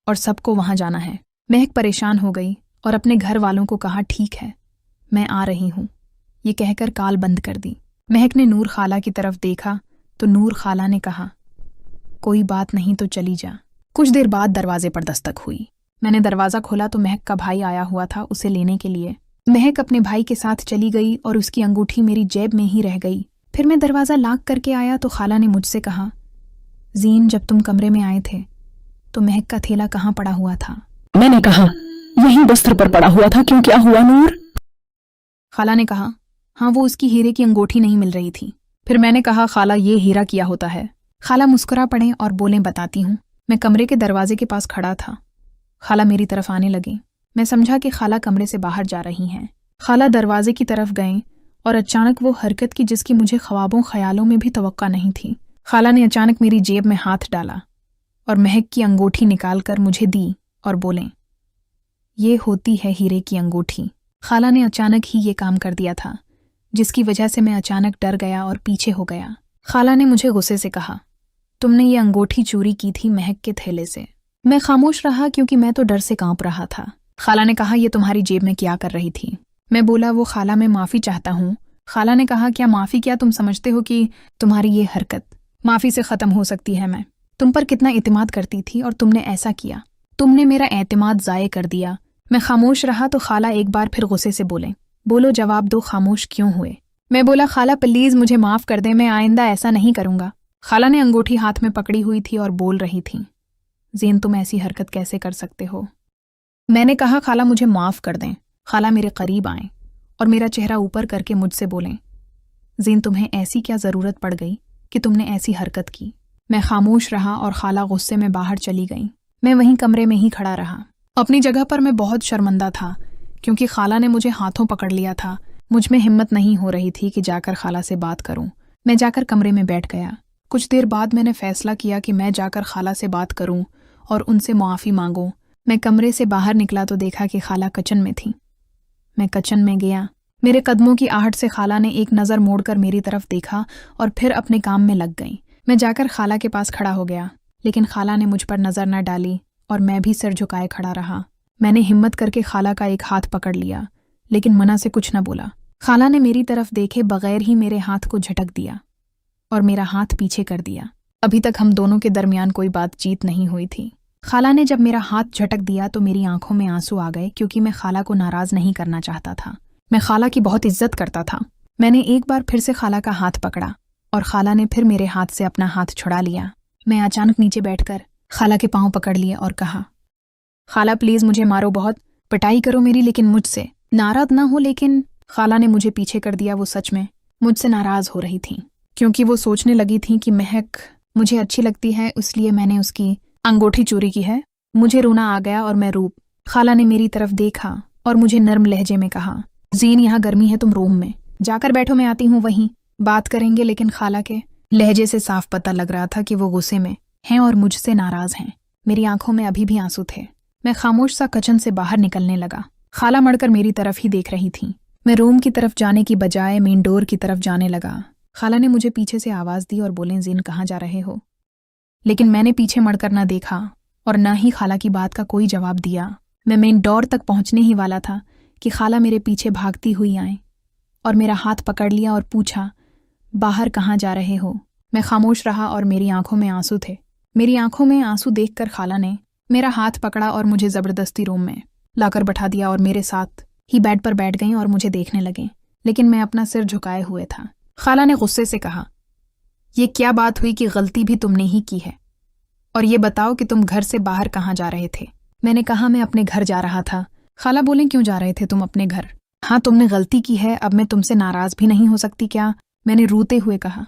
Speaker 2: और सबको वहां जाना है। महक परेशान हो गई और अपने घर वालों को कहा, ठीक है, मैं आ रही हूँ। ये कहकर कॉल बंद कर दी। महक ने नूर खाला की तरफ देखा तो नूर खाला ने कहा, कोई बात नहीं तो चली जा। कुछ देर बाद दरवाजे पर दस्तक हुई। मैंने दरवाज़ा खोला तो महक का भाई आया हुआ था उसे लेने के लिए। महक अपने भाई के साथ चली गई और उसकी अंगूठी मेरी जेब में ही रह गई। फिर मैं दरवाज़ा लॉक करके आया तो खाला ने मुझसे कहा, जीन जब तुम कमरे में आए थे तो महक का थैला कहाँ पड़ा हुआ था?
Speaker 3: मैंने कहा, यहीं बिस्तर पर पड़ा हुआ था। क्यों, क्या हुआ नूर?
Speaker 2: खाला ने कहा, हाँ वो उसकी हीरे की अंगूठी नहीं मिल रही थी। फिर मैंने कहा, खाला ये हीरा किया होता है। खाला मुस्कुरा पड़े और बोले, बताती हूँ। मैं कमरे के दरवाजे के पास खड़ा था। खाला मेरी तरफ आने लगी। मैं समझा कि खाला कमरे से बाहर जा रही हैं। खाला दरवाजे की तरफ गए और अचानक वो हरकत की जिसकी मुझे ख्वाबों ख्यालों में भी तवक्का नहीं थी। खाला ने अचानक मेरी जेब में हाथ डाला और महक की अंगूठी निकालकर मुझे दी और बोले, ये होती है हीरे की अंगूठी। खाला ने अचानक ही ये काम कर दिया था जिसकी वजह से मैं अचानक डर गया और पीछे हो गया। खाला ने मुझे गुस्से से कहा, तुमने ये अंगूठी चोरी की थी महक के थैले से। मैं खामोश रहा क्योंकि मैं तो डर से कांप रहा था। खाला ने कहा, ये तुम्हारी जेब में क्या कर रही थी? मैं बोला, वो खाला मैं माफ़ी चाहता हूँ। खाला ने कहा, क्या माफ़ी? क्या तुम समझते हो कि तुम्हारी ये हरकत माफ़ी से ख़त्म हो सकती है? मैं तुम पर कितना एतमाद करती थी और तुमने ऐसा किया। तुमने मेरा एतमाद ज़ाये कर दिया। मैं खामोश रहा तो खाला एक बार फिर गुस्से से बोले, बोलो जवाब दो, खामोश क्यों हुए? मैं बोला, खाला प्लीज़ मुझे माफ़ कर दें, मैं आइंदा ऐसा नहीं करूँगा। खाला ने अंगूठी हाथ में पकड़ी हुई थी और बोल रही थी, ज़ीन तुम ऐसी हरकत कैसे कर सकते हो? मैंने कहा, खाला मुझे माफ़ कर दें। खाला मेरे करीब आए और मेरा चेहरा ऊपर करके मुझसे बोलें, ज़ीन तुम्हें ऐसी क्या ज़रूरत पड़ गई कि तुमने ऐसी हरकत की? मैं खामोश रहा और खाला गुस्से में बाहर चली गई। मैं वहीं कमरे में ही खड़ा रहा। अपनी जगह पर मैं बहुत शर्मिंदा था क्योंकि खाला ने मुझे हाथों पकड़ लिया था। मुझ में हिम्मत नहीं हो रही थी कि जाकर खाला से बात करूं। मैं जाकर कमरे में बैठ गया। कुछ देर बाद मैंने फैसला किया कि मैं जाकर खाला से बात करूं और उनसे मुआफ़ी मांगूं। मैं कमरे से बाहर निकला तो देखा कि खाला किचन में थी। मैं किचन में गया। मेरे कदमों की आहट से खाला ने एक नज़र मोड़कर मेरी तरफ देखा और फिर अपने काम में लग गई। मैं जाकर खाला के पास खड़ा हो गया, लेकिन खाला ने मुझ पर नज़र न डाली और मैं भी सिर झुकाए खड़ा रहा। मैंने हिम्मत करके खाला का एक हाथ पकड़ लिया, लेकिन मना से कुछ न बोला। खाला ने मेरी तरफ देखे बगैर ही मेरे हाथ को झटक दिया और मेरा हाथ पीछे कर दिया। अभी तक हम दोनों के दरमियान कोई बातचीत नहीं हुई थी। खाला ने जब मेरा हाथ झटक दिया तो मेरी आंखों में आंसू आ गए क्योंकि मैं खाला को नाराज़ नहीं करना चाहता था। मैं खाला की बहुत इज्जत करता था। मैंने एक बार फिर से खाला का हाथ पकड़ा और खाला ने फिर मेरे हाथ से अपना हाथ छुड़ा लिया। मैं अचानक नीचे बैठकर खाला के पाँव पकड़ लिए और कहा, खाला प्लीज़ मुझे मारो, बहुत पिटाई करो मेरी, लेकिन मुझसे नाराज़ ना हो। लेकिन खाला ने मुझे पीछे कर दिया। वो सच में मुझसे नाराज़ हो रही थी क्योंकि वो सोचने लगी थी कि महक मुझे अच्छी लगती है, इसलिए मैंने उसकी अंगूठी चोरी की है। मुझे रोना आ गया और मैं रूप। खाला ने मेरी तरफ देखा और मुझे नर्म लहजे में कहा, ज़ीन यहाँ गर्मी है, तुम रूम में जाकर बैठो, मैं आती हूँ, वहीं बात करेंगे। लेकिन खाला के लहजे से साफ पता लग रहा था कि वो गुस्से में हैं और मुझसे नाराज़ हैं। मेरी आंखों में अभी भी आंसू थे। मैं खामोश सा किचन से बाहर निकलने लगा। खाला मड़कर मेरी तरफ ही देख रही थी। मैं रूम की तरफ जाने की बजाय मेन डोर की तरफ जाने लगा। खाला ने मुझे पीछे से आवाज़ दी और बोले, ज़ीन कहाँ जा रहे हो? लेकिन मैंने पीछे मड़कर न देखा और न ही खाला की बात का कोई जवाब दिया। मैं मेन डोर तक पहुंचने ही वाला था कि खाला मेरे पीछे भागती हुई आए और मेरा हाथ पकड़ लिया और पूछा, बाहर कहाँ जा रहे हो? मैं खामोश रहा और मेरी आंखों में आंसू थे। मेरी आंखों में आंसू देखकर खाला ने मेरा हाथ पकड़ा और मुझे ज़बरदस्ती रूम में लाकर बैठा दिया और मेरे साथ ही बेड पर बैठ गईं और मुझे देखने लगे, लेकिन मैं अपना सिर झुकाए हुए था। खाला ने गुस्से से कहा, ये क्या बात हुई कि गलती भी तुमने ही की है? और ये बताओ कि तुम घर से बाहर कहाँ जा रहे थे? मैंने कहा, मैं अपने घर जा रहा था। खाला बोले, क्यों जा रहे थे तुम अपने घर? हाँ तुमने गलती की है, अब मैं तुमसे नाराज़ भी नहीं हो सकती क्या? मैंने रोते हुए कहा।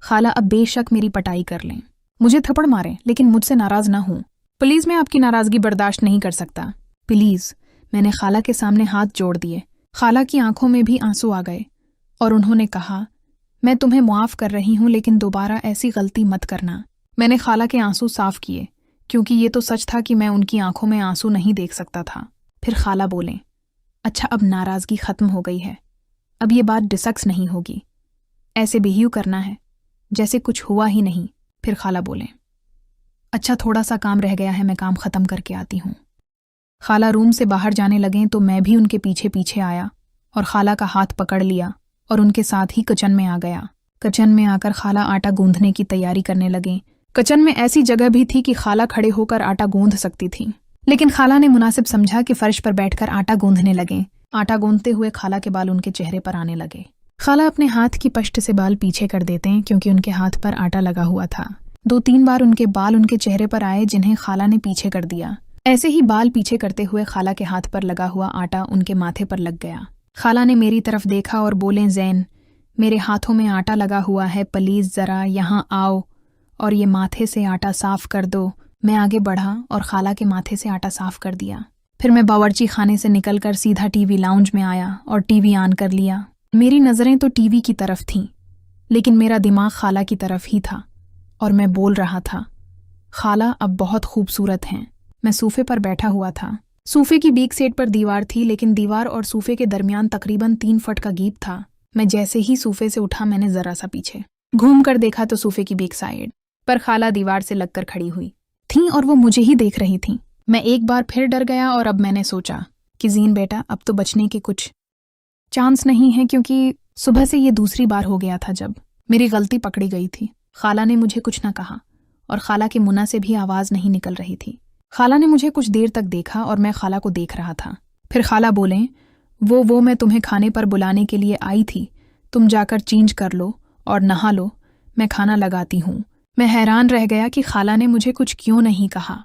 Speaker 2: खाला अब बेशक मेरी पटाई कर लें, मुझे थप्पड़ मारें, लेकिन मुझसे नाराज़ ना हो। प्लीज़ मैं आपकी नाराज़गी बर्दाश्त नहीं कर सकता, प्लीज़। मैंने खाला के सामने हाथ जोड़ दिए। खाला की आंखों में भी आंसू आ गए और उन्होंने कहा, मैं तुम्हें मुआफ़ कर रही हूँ, लेकिन दोबारा ऐसी गलती मत करना। मैंने खाला के आंसू साफ किए क्योंकि ये तो सच था कि मैं उनकी आंखों में आंसू नहीं देख सकता था। फिर खाला बोले, अच्छा अब नाराज़गी ख़त्म हो गई है, अब ये बात डिस्कस नहीं होगी, ऐसे बिहेव करना है जैसे कुछ हुआ ही नहीं। फिर खाला बोले, अच्छा थोड़ा सा काम रह गया है, मैं काम ख़त्म करके आती हूँ। खाला रूम से बाहर जाने लगें तो मैं भी उनके पीछे पीछे आया और खाला का हाथ पकड़ लिया और उनके साथ ही किचन में आ गया। किचन में आकर खाला आटा गूंधने की तैयारी करने लगे। किचन में ऐसी जगह भी थी कि खाला खड़े होकर आटा गूंध सकती थी, लेकिन खाला ने मुनासिब समझा कि फर्श पर बैठकर आटा गूंधने लगें। आटा गूंथते हुए खाला के बाल उनके चेहरे पर आने लगे। खाला अपने हाथ की पश्ट से बाल पीछे कर देते हैं क्योंकि उनके हाथ पर आटा लगा हुआ था। 2-3 बार उनके बाल उनके चेहरे पर आए जिन्हें खाला ने पीछे कर दिया। ऐसे ही बाल पीछे करते हुए खाला के हाथ पर लगा हुआ आटा उनके माथे पर लग गया। खाला ने मेरी तरफ देखा और बोले, ज़ैन, मेरे हाथों में आटा लगा हुआ है, प्लीज़ ज़रा यहाँ आओ और ये माथे से आटा साफ कर दो। मैं आगे बढ़ा और खाला के माथे से आटा साफ कर दिया। फिर मैं बावर्ची खाने से निकलकर सीधा टीवी लाउंज में आया और टीवी ऑन कर लिया। मेरी नज़रें तो टीवी की तरफ थीं, लेकिन मेरा दिमाग खाला की तरफ ही था और मैं बोल रहा था, खाला अब बहुत खूबसूरत हैं। मैं सोफे पर बैठा हुआ था। सोफे की बीक साइड पर दीवार थी, लेकिन दीवार और सोफे के दरमियान तकरीबन 3 फुट का गैप था। मैं जैसे ही सोफे से उठा मैंने जरा सा पीछे घूम कर देखा तो सोफे की बीक साइड पर खाला दीवार से लगकर खड़ी हुई थी और वो मुझे ही देख रही थी। मैं एक बार फिर डर गया और अब मैंने सोचा कि ज़ीन बेटा, अब तो बचने के कुछ चांस नहीं है, क्योंकि सुबह से ये दूसरी बार हो गया था जब मेरी गलती पकड़ी गई थी। खाला ने मुझे कुछ न कहा और खाला के मुन्ना से भी आवाज़ नहीं निकल रही थी। खाला ने मुझे कुछ देर तक देखा और मैं खाला को देख रहा था। फिर खाला बोले, वो मैं तुम्हें खाने पर बुलाने के लिए आई थी, तुम जाकर चेंज कर लो और नहा लो, मैं खाना लगाती हूँ। मैं हैरान रह गया कि खाला ने मुझे कुछ क्यों नहीं कहा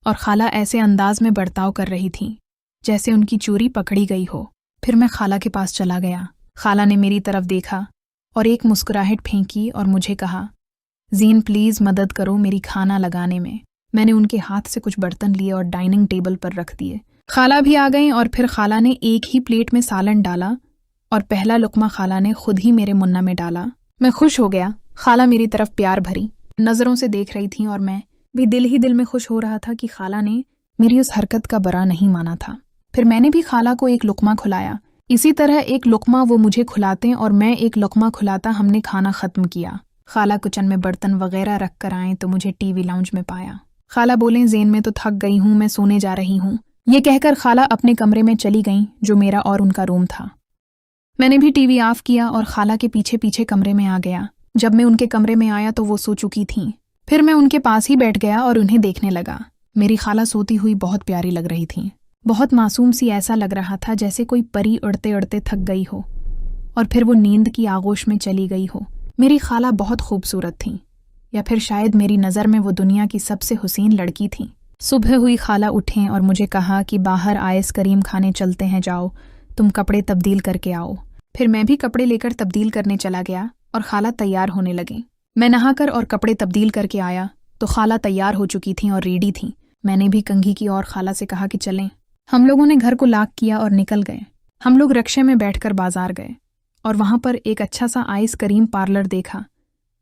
Speaker 2: और खाला ऐसे अंदाज में बर्ताव कर रही थी जैसे उनकी चोरी पकड़ी गई हो। फिर मैं खाला के पास चला गया। खाला ने मेरी तरफ देखा और एक मुस्कुराहट फेंकी और मुझे कहा, ज़ीन प्लीज़ मदद करो मेरी खाना लगाने में। मैंने उनके हाथ से कुछ बर्तन लिए और डाइनिंग टेबल पर रख दिए। खाला भी आ गईं और फिर खाला ने एक ही प्लेट में सालन डाला और पहला लुकमा खाला ने खुद ही मेरे मुन्ना में डाला। मैं खुश हो गया। खाला मेरी तरफ प्यार भरी नज़रों से देख रही थी और मैं भी दिल ही दिल में खुश हो रहा था कि खाला ने मेरी उस हरकत का बुरा नहीं माना था। फिर मैंने भी खाला को एक लुकमा खुलाया। इसी तरह एक लुकमा वो मुझे खुलाते और मैं एक लुकमा खुलाता हमने खाना ख़त्म किया। खाला किचन में बर्तन वगैरह रख कर आए तो मुझे टीवी लाउंज में पाया। खाला बोले, ज़ेन में तो थक गई हूँ, मैं सोने जा रही हूँ। ये कहकर खाला अपने कमरे में चली गईं, जो मेरा और उनका रूम था। मैंने भी टीवी ऑफ किया और खाला के पीछे पीछे कमरे में आ गया। जब मैं उनके कमरे में आया तो वो सो चुकी थीं। फिर मैं उनके पास ही बैठ गया और उन्हें देखने लगा। मेरी खाला सोती हुई बहुत प्यारी लग रही थी, बहुत मासूम सी। ऐसा लग रहा था जैसे कोई परी उड़ते उड़ते थक गई हो और फिर वो नींद की आगोश में चली गई हो। मेरी खाला बहुत खूबसूरत थी, या फिर शायद मेरी नज़र में वो दुनिया की सबसे हुसीन लड़की थी। सुबह हुई, खाला उठें और मुझे कहा कि बाहर आइसक्रीम खाने चलते हैं, जाओ तुम कपड़े तब्दील करके आओ। फिर मैं भी कपड़े लेकर तब्दील करने चला गया और खाला तैयार होने लगी। मैं नहाकर और कपड़े तब्दील करके आया तो खाला तैयार हो चुकी थीं और रेडी थीं। मैंने भी कंघी की और खाला से कहा कि चलें। हम लोगों ने घर को लॉक किया और निकल गए। हम लोग रिक्शे में बैठकर बाजार गए और वहाँ पर एक अच्छा सा आइसक्रीम पार्लर देखा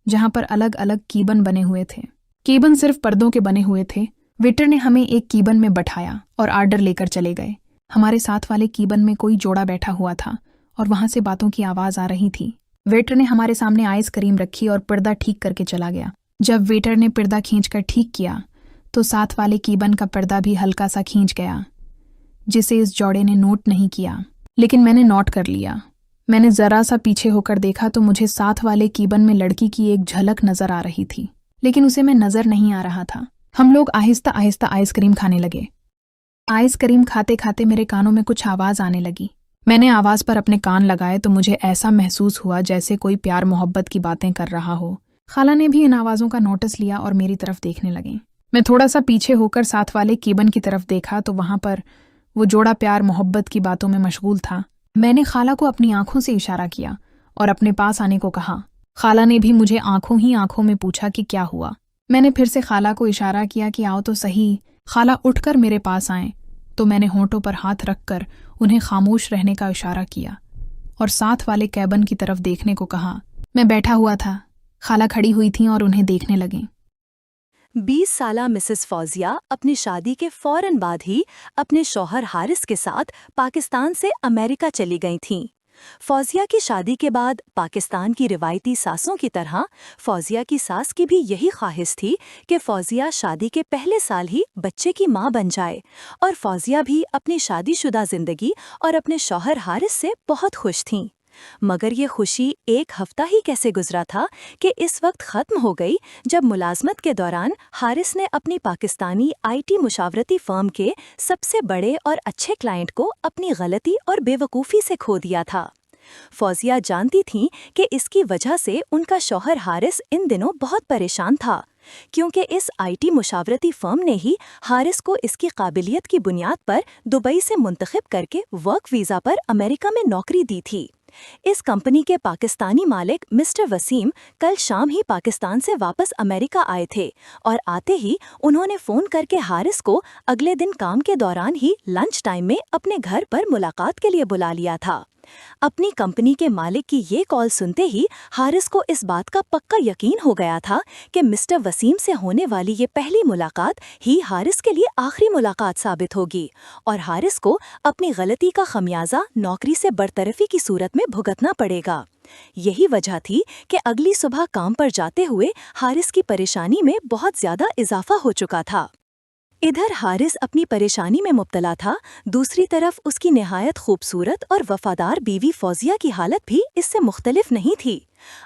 Speaker 2: जहाँ पर अलग अलग कीबन बने हुए थे। कीबन सिर्फ पर्दों के बने हुए थे। वेटर ने हमें एक कीबन में बैठाया और आर्डर लेकर चले गए। हमारे साथ वाले कीबन में कोई जोड़ा बैठा हुआ था और वहाँ से बातों की आवाज़ आ रही थी। वेटर ने हमारे सामने आइसक्रीम रखी और पर्दा ठीक करके चला गया। जब वेटर ने पर्दा खींचकर ठीक किया तो साथ वाले कीबन का पर्दा भी हल्का सा खींच गया, जिसे इस जोड़े ने नोट नहीं किया, लेकिन मैंने नोट कर लिया। मैंने ज़रा सा पीछे होकर देखा तो मुझे साथ वाले कीबन में लड़की की एक झलक नज़र आ रही थी, लेकिन उसे मैं नज़र नहीं आ रहा था। हम लोग आहिस्ता आहिस्ता आइसक्रीम खाने लगे। आइसक्रीम खाते खाते मेरे कानों में कुछ आवाज़ आने लगी। मैंने आवाज़ पर अपने कान लगाए तो मुझे ऐसा महसूस हुआ जैसे कोई प्यार मोहब्बत की बातें कर रहा हो। खाला ने भी इन आवाज़ों का नोटिस लिया और मेरी तरफ देखने लगे। मैं थोड़ा सा पीछे होकर साथ वाले कीबन की तरफ देखा तो वहाँ पर वो जोड़ा प्यार मोहब्बत की बातों में मशगूल था। मैंने खाला को अपनी आंखों से इशारा किया और अपने पास आने को कहा। खाला ने भी मुझे आंखों ही आंखों में पूछा कि क्या हुआ। मैंने फिर से खाला को इशारा किया कि आओ तो सही। खाला उठकर मेरे पास आए तो मैंने होंठों पर हाथ रखकर उन्हें खामोश रहने का इशारा किया और साथ वाले कैबिन की तरफ देखने को कहा। मैं बैठा हुआ था, खाला खड़ी हुई थीं और उन्हें देखने लगीं।
Speaker 4: 20 साला मिसेस फौजिया अपनी शादी के फौरन बाद ही अपने शौहर हारिस के साथ पाकिस्तान से अमेरिका चली गई थीं। फौजिया की शादी के बाद पाकिस्तान की रिवायती सासों की तरह फौजिया की सास की भी यही ख्वाहिश थी कि फौजिया शादी के पहले साल ही बच्चे की मां बन जाए, और फौजिया भी अपनी शादीशुदा जिंदगी और अपने शौहर हारिस से बहुत खुश थीं। मगर ये खुशी एक हफ्ता ही कैसे गुजरा था कि इस वक्त खत्म हो गई जब मुलाजमत के दौरान हारिस ने अपनी पाकिस्तानी आईटी मुशावरती फर्म के सबसे बड़े और अच्छे क्लाइंट को अपनी गलती और बेवकूफ़ी से खो दिया था। फौजिया जानती थीं कि इसकी वजह से उनका शौहर हारिस इन दिनों बहुत परेशान था, क्योंकि इस आईटी मुशावरती फर्म ने ही हारिस को इसकी काबिलियत की बुनियाद पर दुबई से मुंतखब करके वर्क वीज़ा पर अमेरिका में नौकरी दी थी। इस कंपनी के पाकिस्तानी मालिक मिस्टर वसीम कल शाम ही पाकिस्तान से वापस अमेरिका आए थे और आते ही उन्होंने फ़ोन करके हारिस को अगले दिन काम के दौरान ही लंच टाइम में अपने घर पर मुलाकात के लिए बुला लिया था। अपनी कंपनी के मालिक की ये कॉल सुनते ही हारिस को इस बात का पक्का यकीन हो गया था कि मिस्टर वसीम से होने वाली ये पहली मुलाकात ही हारिस के लिए आखिरी मुलाकात साबित होगी और हारिस को अपनी गलती का खमियाजा नौकरी से बरतरफी की सूरत में भुगतना पड़ेगा। यही वजह थी कि अगली सुबह काम पर जाते हुए हारिस की परेशानी में बहुत ज्यादा इजाफा हो चुका था। इधर हारिस अपनी परेशानी में मुब्तला था, दूसरी तरफ उसकी निहायत खूबसूरत और वफादार बीवी फौजिया की हालत भी इससे मुख्तलिफ नहीं थी।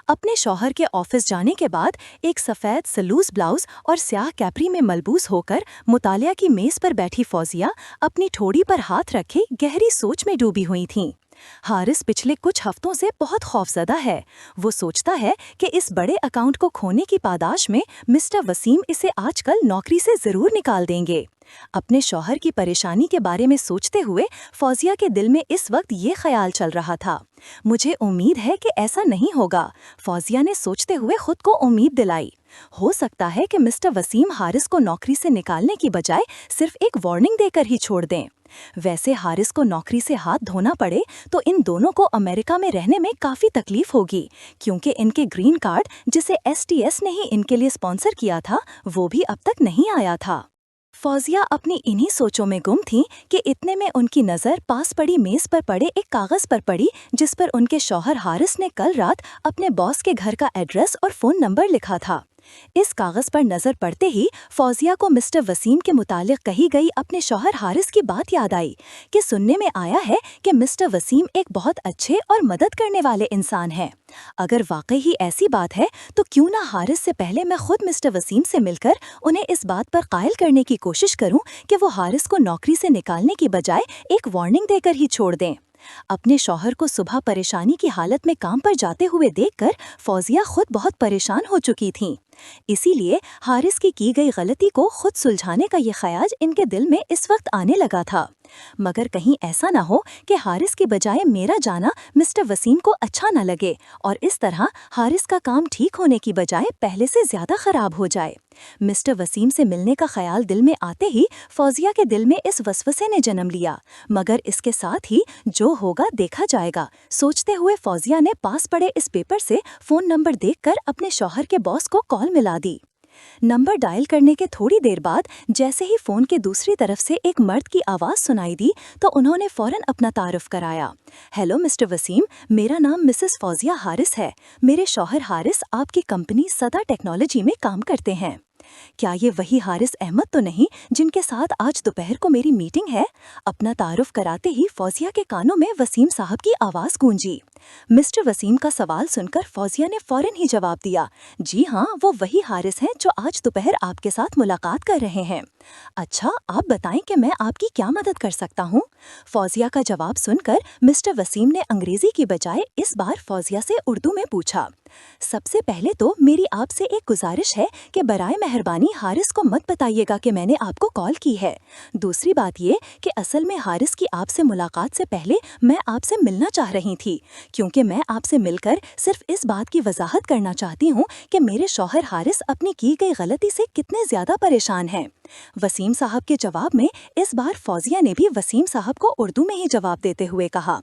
Speaker 4: अपने शौहर के ऑफिस जाने के बाद एक सफ़ेद सलूस ब्लाउज और स्याह कैपरी में मलबूस होकर मुतालिया की मेज़ पर बैठी फौजिया अपनी ठोड़ी पर हाथ रखे गहरी सोच में डूबी हुई थीं। हारिस पिछले कुछ हफ्तों से बहुत खौफजदा है। वो सोचता है कि इस बड़े अकाउंट को खोने की पादाश में मिस्टर वसीम इसे आजकल नौकरी से ज़रूर निकाल देंगे। अपने शौहर की परेशानी के बारे में सोचते हुए फौजिया के दिल में इस वक्त ये ख्याल चल रहा था। मुझे उम्मीद है कि ऐसा नहीं होगा, फौजिया ने सोचते हुए खुद को उम्मीद दिलाई। हो सकता है कि मिस्टर वसीम हारिस को नौकरी से निकालने की बजाय सिर्फ एक वार्निंग देकर ही छोड़ दें। वैसे हारिस को नौकरी से हाथ धोना पड़े तो इन दोनों को अमेरिका में रहने में काफ़ी तकलीफ होगी, क्योंकि इनके ग्रीन कार्ड जिसे STS ने ही इनके लिए स्पॉन्सर किया था वो भी अब तक नहीं आया था। फौजिया अपनी इन्हीं सोचों में गुम थीं कि इतने में उनकी नज़र पास पड़ी मेज़ पर पड़े एक कागज़ पर पड़ी जिस पर उनके शौहर हारिस ने कल रात अपने बॉस के घर का एड्रेस और फ़ोन नंबर लिखा था। इस कागज़ पर नज़र पड़ते ही फौजिया को मिस्टर वसीम के मुतालिक कही गई अपने शौहर हारिस की बात याद आई कि सुनने में आया है कि मिस्टर वसीम एक बहुत अच्छे और मदद करने वाले इंसान हैं। अगर वाकई ही ऐसी बात है तो क्यों ना हारिस से पहले मैं खुद मिस्टर वसीम से मिलकर उन्हें इस बात पर कायल करने की कोशिश करूं कि वो हारिस को नौकरी से निकालने की बजाय एक वार्निंग देकर ही छोड़ दें। अपने शौहर को सुबह परेशानी की हालत में काम पर जाते हुए देखकर फौजिया खुद बहुत परेशान हो चुकी थीं। इसीलिए हारिस की गई गलती को खुद सुलझाने का ये ख्याल इनके दिल में इस वक्त आने लगा था। मगर कहीं ऐसा ना हो कि हारिस की बजाय मेरा जाना मिस्टर वसीम को अच्छा न लगे और इस तरह हारिस का काम ठीक होने की बजाय पहले से ज्यादा खराब हो जाए। मिस्टर वसीम से मिलने का ख्याल दिल में आते ही फौजिया के दिल में इस वसवसे ने जन्म लिया, मगर इसके साथ ही जो होगा देखा जाएगा सोचते हुए फौजिया ने पास पड़े इस पेपर से फ़ोन नंबर देखकर अपने शौहर के बॉस को कॉल मिला दी। नंबर डायल करने के थोड़ी देर बाद जैसे ही फ़ोन के दूसरी तरफ से एक मर्द की आवाज़ सुनाई दी तो उन्होंने फ़ौरन अपना तारुफ कराया। हेलो मिस्टर वसीम, मेरा नाम मिसेस फौजिया हारिस है। मेरे शौहर हारिस आपकी कंपनी सदा टेक्नोलॉजी में काम करते हैं। क्या ये वही हारिस अहमद तो नहीं जिनके साथ आज दोपहर को मेरी मीटिंग है? अपना तारुफ कराते ही फौजिया के कानों में वसीम साहब की आवाज़ गूंजी। मिस्टर वसीम का सवाल सुनकर फौजिया ने फौरन ही जवाब दिया, जी हाँ, वो वही हारिस हैं जो आज दोपहर आपके साथ मुलाकात कर रहे हैं। अच्छा, आप बताएं कि मैं आपकी क्या मदद कर सकता हूँ? फौजिया का जवाब सुनकर मिस्टर वसीम ने अंग्रेजी की बजाय इस बार फौजिया से उर्दू में पूछा। सबसे पहले तो मेरी आपसे एक गुजारिश है कि बराए मेहरबानी हारिस को मत बताइएगा कि मैंने आपको कॉल की है। दूसरी बात ये कि असल में हारिस की आपसे मुलाकात से पहले मैं आपसे मिलना चाह रही थी, क्योंकि मैं आपसे मिलकर सिर्फ इस बात की वजाहत करना चाहती हूँ कि मेरे शौहर हारिस अपनी की गई गलती से कितने ज़्यादा परेशान हैं। वसीम साहब के जवाब में इस बार फौजिया ने भी वसीम साहब को उर्दू में ही जवाब देते हुए कहा,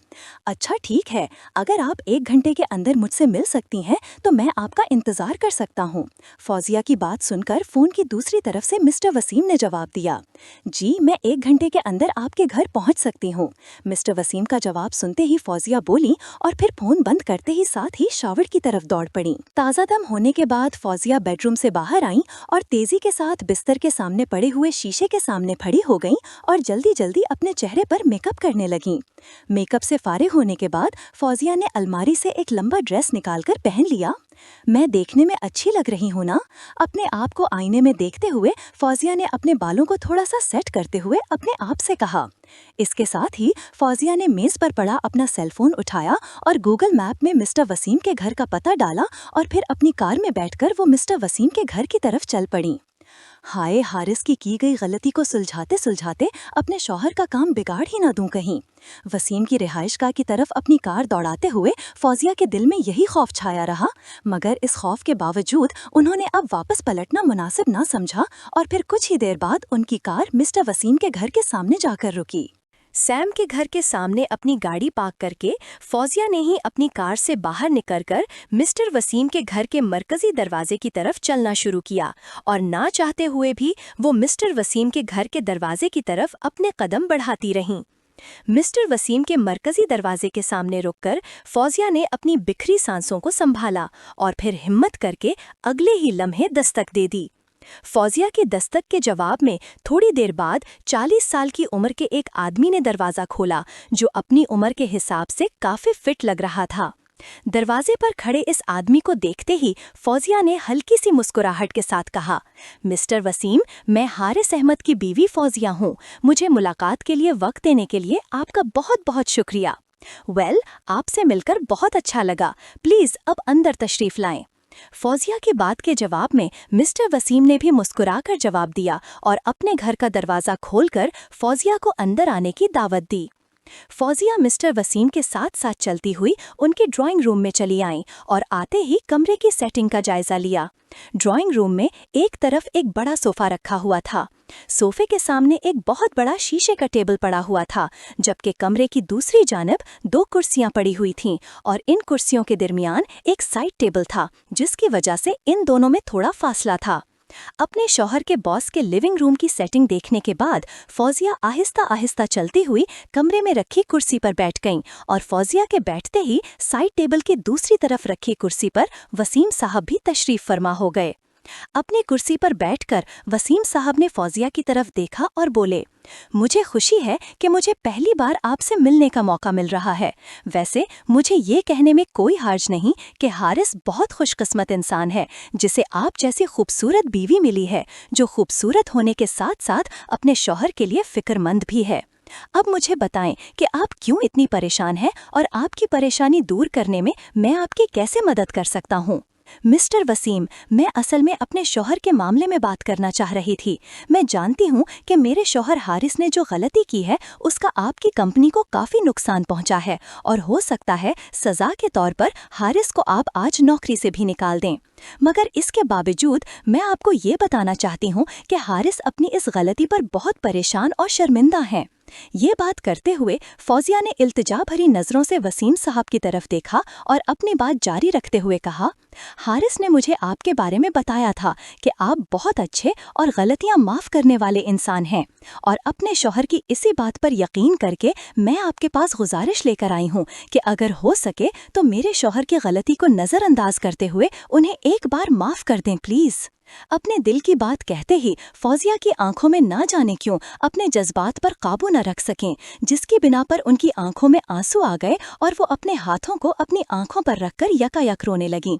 Speaker 4: अच्छा ठीक है, अगर आप 1 घंटे के अंदर मुझसे मिल सकती हैं तो मैं आपका इंतज़ार कर सकता हूँ। फौजिया की बात सुनकर फ़ोन की दूसरी तरफ से मिस्टर वसीम ने जवाब दिया, जी मैं 1 घंटे के अंदर आपके घर पहुँच सकती हूँ। मिस्टर वसीम का जवाब सुनते ही फौजिया बोली और फिर फ़ोन बंद करते ही साथ ही शावर की तरफ दौड़ पड़ी। ताज़ा दम होने के बाद फौजिया बेडरूम से बाहर आईं और तेज़ी के साथ बिस्तर के सामने पड़े हुए हुए शीशे के सामने खड़ी हो गईं और जल्दी जल्दी अपने चेहरे पर मेकअप करने लगीं। मेकअप से फारिग होने के बाद फौजिया ने अलमारी से एक लंबा ड्रेस निकालकर पहन लिया। मैं देखने में अच्छी लग रही हूँ ना? अपने आप को आईने में देखते हुए फौजिया ने अपने बालों को थोड़ा सा सेट करते हुए अपने आप से कहा। इसके साथ ही फौजिया ने मेज पर पड़ा अपना सेलफोन उठाया और गूगल मैप में मिस्टर वसीम के घर का पता डाला और फिर अपनी कार में बैठकर वो मिस्टर वसीम के घर की तरफ चल पड़ी। हाय, हारिस की गई गलती को सुलझाते सुलझाते अपने शौहर का काम बिगाड़ ही ना दूं कहीं। वसीम की रिहाइशगाह की तरफ अपनी कार दौड़ाते हुए फौजिया के दिल में यही खौफ छाया रहा, मगर इस खौफ के बावजूद उन्होंने अब वापस पलटना मुनासिब ना समझा और फिर कुछ ही देर बाद उनकी कार मिस्टर वसीम के घर के सामने जाकर रुकी।
Speaker 5: सैम के घर के सामने अपनी गाड़ी पार्क करके फौजिया ने ही अपनी कार से बाहर निकलकर मिस्टर वसीम के घर के मरकजी दरवाजे की तरफ चलना शुरू किया और ना चाहते हुए भी वो मिस्टर वसीम के घर के दरवाजे की तरफ अपने कदम बढ़ाती रहीं। मिस्टर वसीम के मरकजी दरवाजे के सामने रुककर फौजिया ने अपनी बिखरी सांसों को संभाला और फिर हिम्मत करके अगले ही लम्हे दस्तक दे दी। फौजिया की दस्तक के जवाब में थोड़ी देर बाद 40 साल की उम्र के एक आदमी ने दरवाज़ा खोला, जो अपनी उम्र के हिसाब से काफ़ी फिट लग रहा था। दरवाजे पर खड़े इस आदमी को देखते ही फौजिया ने हल्की सी मुस्कुराहट के साथ कहा, मिस्टर वसीम, मैं हारिस अहमद की बीवी फौजिया हूँ। मुझे मुलाकात के लिए वक्त देने के लिए आपका बहुत बहुत शुक्रिया। आपसे मिलकर बहुत अच्छा लगा। प्लीज़ अब अंदर तशरीफ़ लाएं। फौजिया की बात के जवाब में मिस्टर वसीम ने भी मुस्कुराकर जवाब दिया और अपने घर का दरवाज़ा खोलकर फौजिया को अंदर आने की दावत दी। फौजिया मिस्टर वसीम के साथ साथ चलती हुई उनके ड्राइंग रूम में चली आईं और आते ही कमरे की सेटिंग का जायजा लिया। ड्राइंग रूम में एक तरफ एक बड़ा सोफा रखा हुआ था। सोफे के सामने एक बहुत बड़ा शीशे का टेबल पड़ा हुआ था, जबकि कमरे की दूसरी जानब 2 कुर्सियां पड़ी हुई थीं और इन कुर्सियों के दरमियान एक साइड टेबल था, जिसकी वजह से इन दोनों में थोड़ा फासला था। अपने शौहर के बॉस के लिविंग रूम की सेटिंग देखने के बाद फौजिया आहिस्ता आहिस्ता चलती हुई कमरे में रखी कुर्सी पर बैठ गईं और फौजिया के बैठते ही साइड टेबल की दूसरी तरफ रखी कुर्सी पर वसीम साहब भी तशरीफ फरमा हो गए। अपनी कुर्सी पर बैठकर वसीम साहब ने फौजिया की तरफ देखा और बोले, मुझे खुशी है कि मुझे पहली बार आपसे मिलने का मौका मिल रहा है। वैसे मुझे ये कहने में कोई हर्ज नहीं कि हारिस बहुत खुशकिस्मत इंसान है, जिसे आप जैसी खूबसूरत बीवी मिली है, जो खूबसूरत होने के साथ साथ अपने शौहर के लिए फिक्रमंद भी है। अब मुझे बताएं कि आप क्यों इतनी परेशान हैं और आपकी परेशानी दूर करने में मैं आपकी कैसे मदद कर सकता हूँ। मिस्टर वसीम, मैं असल में अपने शौहर के मामले में बात करना चाह रही थी। मैं जानती हूँ कि मेरे शौहर हारिस ने जो गलती की है उसका आपकी कंपनी को काफ़ी नुकसान पहुँचा है और हो सकता है सज़ा के तौर पर हारिस को आप आज नौकरी से भी निकाल दें। मगर इसके बावजूद मैं आपको ये बताना चाहती हूँ कि हारिस अपनी इस गलती पर बहुत परेशान और शर्मिंदा हैं। ये बात करते हुए फौजिया ने इल्तिजा भरी नज़रों से वसीम साहब की तरफ देखा और अपनी बात जारी रखते हुए कहा, हारिस ने मुझे आपके बारे में बताया था कि आप बहुत अच्छे और गलतियां माफ़ करने वाले इंसान हैं और अपने शौहर की इसी बात पर यकीन करके मैं आपके पास गुजारिश लेकर आई हूँ कि अगर हो सके तो मेरे शौहर की गलती को नज़रअंदाज करते हुए उन्हें एक बार माफ़ कर दें प्लीज़। अपने दिल की बात कहते ही फौजिया की आंखों में ना जाने क्यों अपने जज्बात पर काबू न रख सकें, जिसकी बिना पर उनकी आंखों में आंसू आ गए और वो अपने हाथों को अपनी आंखों पर रखकर यकायक रोने लगीं।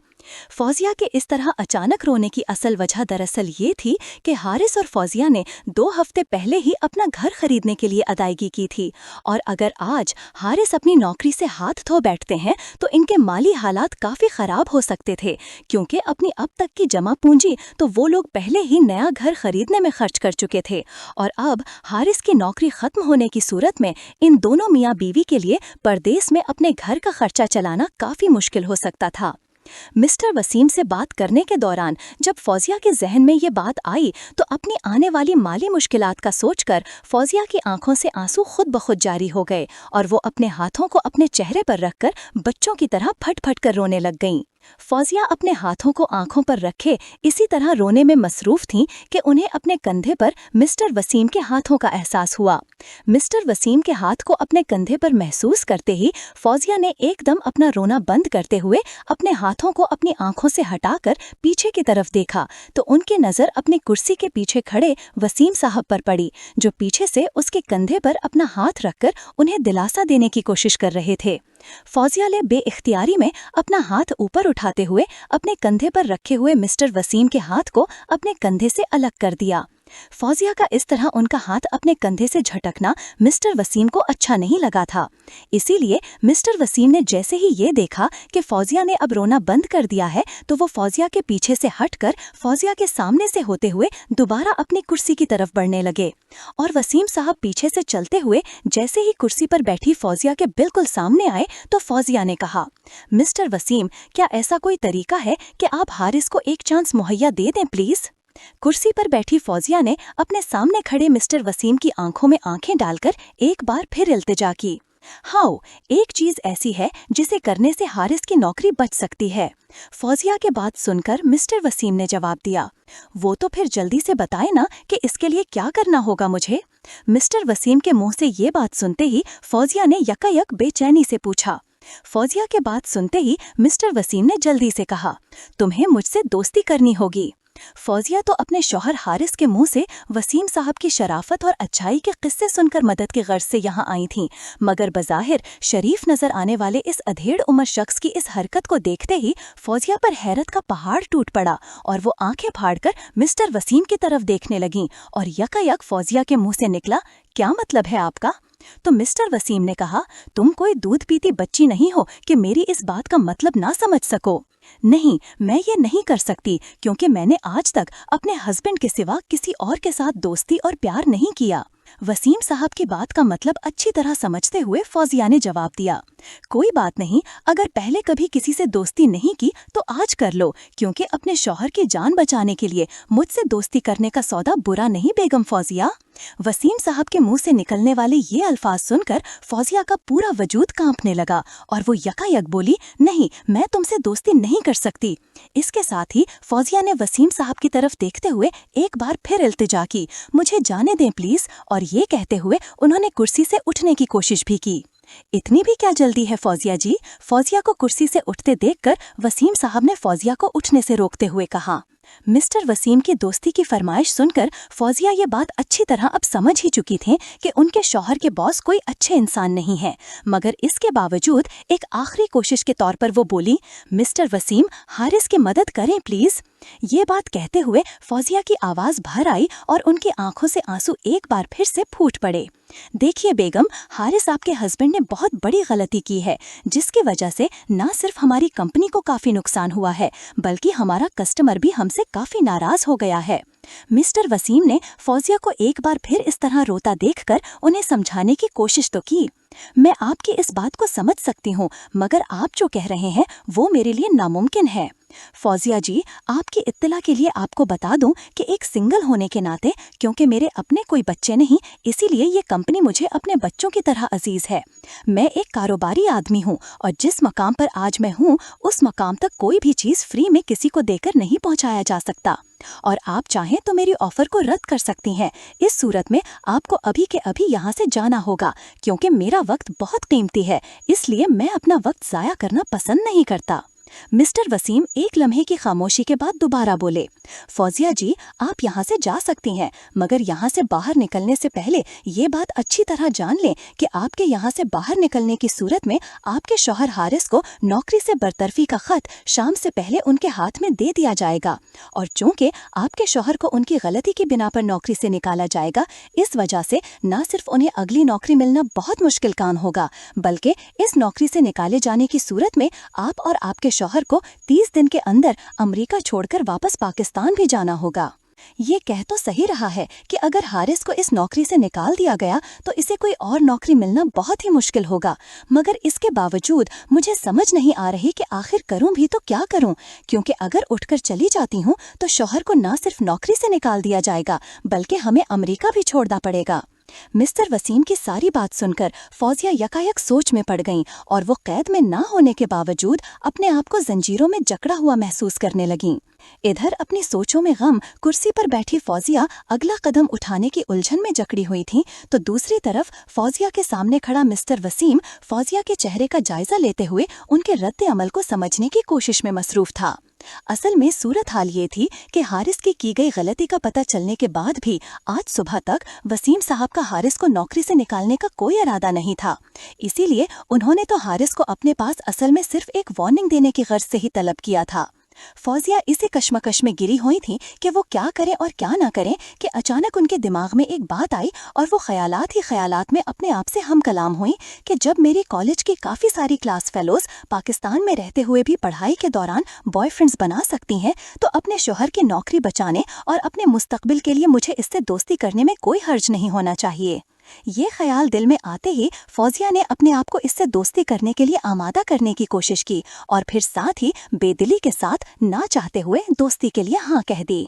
Speaker 5: फौजिया के इस तरह अचानक रोने की असल वजह दरअसल ये थी कि हारिस और फौजिया ने 2 हफ्ते पहले ही अपना घर खरीदने के लिए अदायगी की थी और अगर आज हारिस अपनी नौकरी से हाथ धो बैठते हैं तो इनके माली हालात काफ़ी ख़राब हो सकते थे, क्योंकि अपनी अब तक की जमा पूंजी तो वो लोग पहले ही नया घर खरीदने में खर्च कर चुके थे और अब हारिस की नौकरी खत्म होने की सूरत में इन दोनों मियाँ बीवी के लिए परदेश में अपने घर का खर्चा चलाना काफ़ी मुश्किल हो सकता था। मिस्टर वसीम से बात करने के दौरान जब फौजिया के जहन में ये बात आई तो अपनी आने वाली माली मुश्किलात का सोचकर फौजिया की आंखों से आंसू खुद ब खुद जारी हो गए और वो अपने हाथों को अपने चेहरे पर रखकर बच्चों की तरह फट फट कर रोने लग गईं।
Speaker 4: फौजिया अपने हाथों को आंखों पर रखे इसी तरह रोने में मसरूफ थीं कि उन्हें अपने कंधे पर मिस्टर वसीम के हाथों का एहसास हुआ। मिस्टर वसीम के हाथ को अपने कंधे पर महसूस करते ही फौजिया ने एकदम अपना रोना बंद करते हुए अपने हाथों को अपनी आंखों से हटाकर पीछे की तरफ देखा तो उनकी नज़र अपनी कुर्सी के पीछे खड़े वसीम साहब पर पड़ी, जो पीछे से उसके कंधे पर अपना हाथ रखकर उन्हें दिलासा देने की कोशिश कर रहे थे। फौजिया ने बेइख्तियारी में अपना हाथ ऊपर उठाते हुए अपने कंधे पर रखे हुए मिस्टर वसीम के हाथ को अपने कंधे से अलग कर दिया। फौजिया का इस तरह उनका हाथ अपने कंधे से झटकना मिस्टर वसीम को अच्छा नहीं लगा था। इसीलिए मिस्टर वसीम ने जैसे ही ये देखा कि फौजिया ने अब रोना बंद कर दिया है तो वो फौजिया के पीछे से हटकर फौजिया के सामने से होते हुए दोबारा अपनी कुर्सी की तरफ बढ़ने लगे और वसीम साहब पीछे से चलते हुए जैसे ही कुर्सी पर बैठी फौजिया के बिल्कुल सामने आए तो फौजिया ने कहा, मिस्टर वसीम, क्या ऐसा कोई तरीका है कि आप हारिस को एक चांस मुहैया दे दें प्लीज? कुर्सी पर बैठी फौजिया ने अपने सामने खड़े मिस्टर वसीम की आंखों में आंखें डालकर एक बार फिर इल्तिजा की। हाँ, एक चीज ऐसी है जिसे करने से हारिस की नौकरी बच सकती है। फौजिया के बात सुनकर मिस्टर वसीम ने जवाब दिया, वो तो फिर जल्दी से बताए ना कि इसके लिए क्या करना होगा मुझे। मिस्टर वसीम के मुंह से ये बात सुनते ही फौजिया ने यकायक बेचैनी से पूछा। फौजिया के बात सुनते ही मिस्टर वसीम ने जल्दी से कहा, तुम्हें मुझसे दोस्ती करनी होगी। फौजिया तो अपने शौहर हारिस के मुंह से वसीम साहब की शराफत और अच्छाई के किस्से सुनकर मदद की गर्ज से यहाँ आई थीं, मगर बज़ाहिर शरीफ नजर आने वाले इस अधेड़ उम्र शख्स की इस हरकत को देखते ही फौजिया पर हैरत का पहाड़ टूट पड़ा और वो आंखें फाड़कर मिस्टर वसीम की तरफ देखने लगीं और यकायक फौजिया के मुंह से निकला, क्या मतलब है आपका? तो मिस्टर वसीम ने कहा, तुम कोई दूध पीती बच्ची नहीं हो कि मेरी इस बात का मतलब ना समझ सको। नहीं, मैं ये नहीं कर सकती क्योंकि मैंने आज तक अपने हस्बैंड के सिवा किसी और के साथ दोस्ती और प्यार नहीं किया। वसीम साहब की बात का मतलब अच्छी तरह समझते हुए फौजिया ने जवाब दिया, कोई बात नहीं, अगर पहले कभी किसी से दोस्ती नहीं की तो आज कर लो, क्योंकि अपने शौहर की जान बचाने के लिए मुझसे दोस्ती करने का सौदा बुरा नहीं बेगम फौजिया। वसीम साहब के मुंह से निकलने वाले ये अल्फाज सुनकर फौजिया का पूरा वजूद कांपने लगा और वो यकायक बोली, नहीं, मैं तुमसे दोस्ती नहीं कर सकती। इसके साथ ही फौजिया ने वसीम साहब की तरफ देखते हुए एक बार फिर इल्तिजा की, मुझे जाने दें प्लीज, और ये कहते हुए उन्होंने कुर्सी से उठने की कोशिश भी की। इतनी भी क्या जल्दी है फौजिया जी? फौजिया को कुर्सी से उठते देखकर वसीम साहब ने फौजिया को उठने से रोकते हुए कहा। मिस्टर वसीम की दोस्ती की फरमाइश सुनकर फौजिया ये बात अच्छी तरह अब समझ ही चुकी थी कि उनके शौहर के बॉस कोई अच्छे इंसान नहीं है, मगर इसके बावजूद एक आखिरी कोशिश के तौर पर वो बोली, मिस्टर वसीम, हारिस की मदद करें प्लीज। ये बात कहते हुए फौजिया की आवाज भर आई और उनकी आंखों से आंसू एक बार फिर से फूट पड़े। देखिए बेगम, हारिस आपके हस्बैंड ने बहुत बड़ी गलती की है, जिसकी वजह से न सिर्फ हमारी कंपनी को काफी नुकसान हुआ है, बल्कि हमारा कस्टमर भी हमसे काफी नाराज हो गया है। मिस्टर वसीम ने फौजिया को एक बार फिर इस तरह रोता देखकर उन्हें समझाने की कोशिश तो की। मैं आपकी इस बात को समझ सकती हूँ, मगर आप जो कह रहे हैं वो मेरे लिए नामुमकिन है। फौजिया जी, आपकी इत्तला के लिए आपको बता दूं कि एक सिंगल होने के नाते, क्योंकि मेरे अपने कोई बच्चे नहीं, इसीलिए ये कंपनी मुझे अपने बच्चों की तरह अजीज है। मैं एक कारोबारी आदमी हूँ और जिस मकाम पर आज मैं हूँ उस मकाम तक कोई भी चीज़ फ्री में किसी को देकर नहीं पहुँचाया जा सकता, और आप चाहें तो मेरी ऑफर को रद्द कर सकती हैं। इस सूरत में आपको अभी के अभी यहाँ से जाना होगा, क्योंकि मेरा वक्त बहुत कीमती है, इसलिए मैं अपना वक्त ज़ाया करना पसंद नहीं करता। मिस्टर वसीम एक लम्हे की खामोशी के बाद दोबारा बोले, फौजिया जी, आप यहाँ से जा सकती हैं, मगर यहाँ से बाहर निकलने से पहले ये बात अच्छी तरह जान लें कि आपके यहाँ से बाहर निकलने की सूरत में आपके शौहर हारिस को नौकरी से बरतरफी का खत शाम से पहले उनके हाथ में दे दिया जाएगा, और चूंकि आपके शौहर को उनकी गलती की बिना पर नौकरी से निकाला जाएगा, इस वजह से न सिर्फ उन्हें अगली नौकरी मिलना बहुत मुश्किल काम होगा, बल्कि इस नौकरी से निकाले जाने की सूरत में आप और आपके शौहर को 30 दिन के अंदर अमेरिका छोड़कर वापस पाकिस्तान भी जाना होगा। ये कह तो सही रहा है कि अगर हारिस को इस नौकरी से निकाल दिया गया तो इसे कोई और नौकरी मिलना बहुत ही मुश्किल होगा, मगर इसके बावजूद मुझे समझ नहीं आ रही कि आखिर करूं भी तो क्या करूं, क्योंकि अगर उठकर चली जाती हूं तो शौहर को न सिर्फ नौकरी से निकाल दिया जाएगा, बल्कि हमें अमेरिका भी छोड़ना पड़ेगा। मिस्टर वसीम की सारी बात सुनकर फौजिया यकायक सोच में पड़ गईं और वो कैद में ना होने के बावजूद अपने आप को जंजीरों में जकड़ा हुआ महसूस करने लगीं। इधर अपनी सोचों में गम कुर्सी पर बैठी फौजिया अगला कदम उठाने की उलझन में जकड़ी हुई थी, तो दूसरी तरफ फौजिया के सामने खड़ा मिस्टर वसीम फौजिया के चेहरे का जायजा लेते हुए उनके रद्द अमल को समझने की कोशिश में मसरूफ था। असल में सूरत हाल ये थी कि हारिस की गई गलती का पता चलने के बाद भी आज सुबह तक वसीम साहब का हारिस को नौकरी से निकालने का कोई इरादा नहीं था। इसीलिए उन्होंने तो हारिस को अपने पास असल में सिर्फ एक वार्निंग देने की गर्ज से ही तलब किया था। फौजिया इसी कश्मकश में गिरी हुई थी कि वो क्या करें और क्या ना करें कि अचानक उनके दिमाग में एक बात आई और वो ख्यालात ही ख्यालात में अपने आप से हम कलाम हुई कि जब मेरी कॉलेज की काफ़ी सारी क्लास फेलोज पाकिस्तान में रहते हुए भी पढ़ाई के दौरान बॉयफ्रेंड्स बना सकती हैं, तो अपने शोहर की नौकरी बचाने और अपने मुस्तकबिल के लिए मुझे इससे दोस्ती करने में कोई हर्ज नहीं होना चाहिए। ये ख्याल दिल में आते ही फौजिया ने अपने आप को इससे दोस्ती करने के लिए आमादा करने की कोशिश की और फिर साथ ही बेदिली के साथ ना चाहते हुए दोस्ती के लिए हाँ कह दी।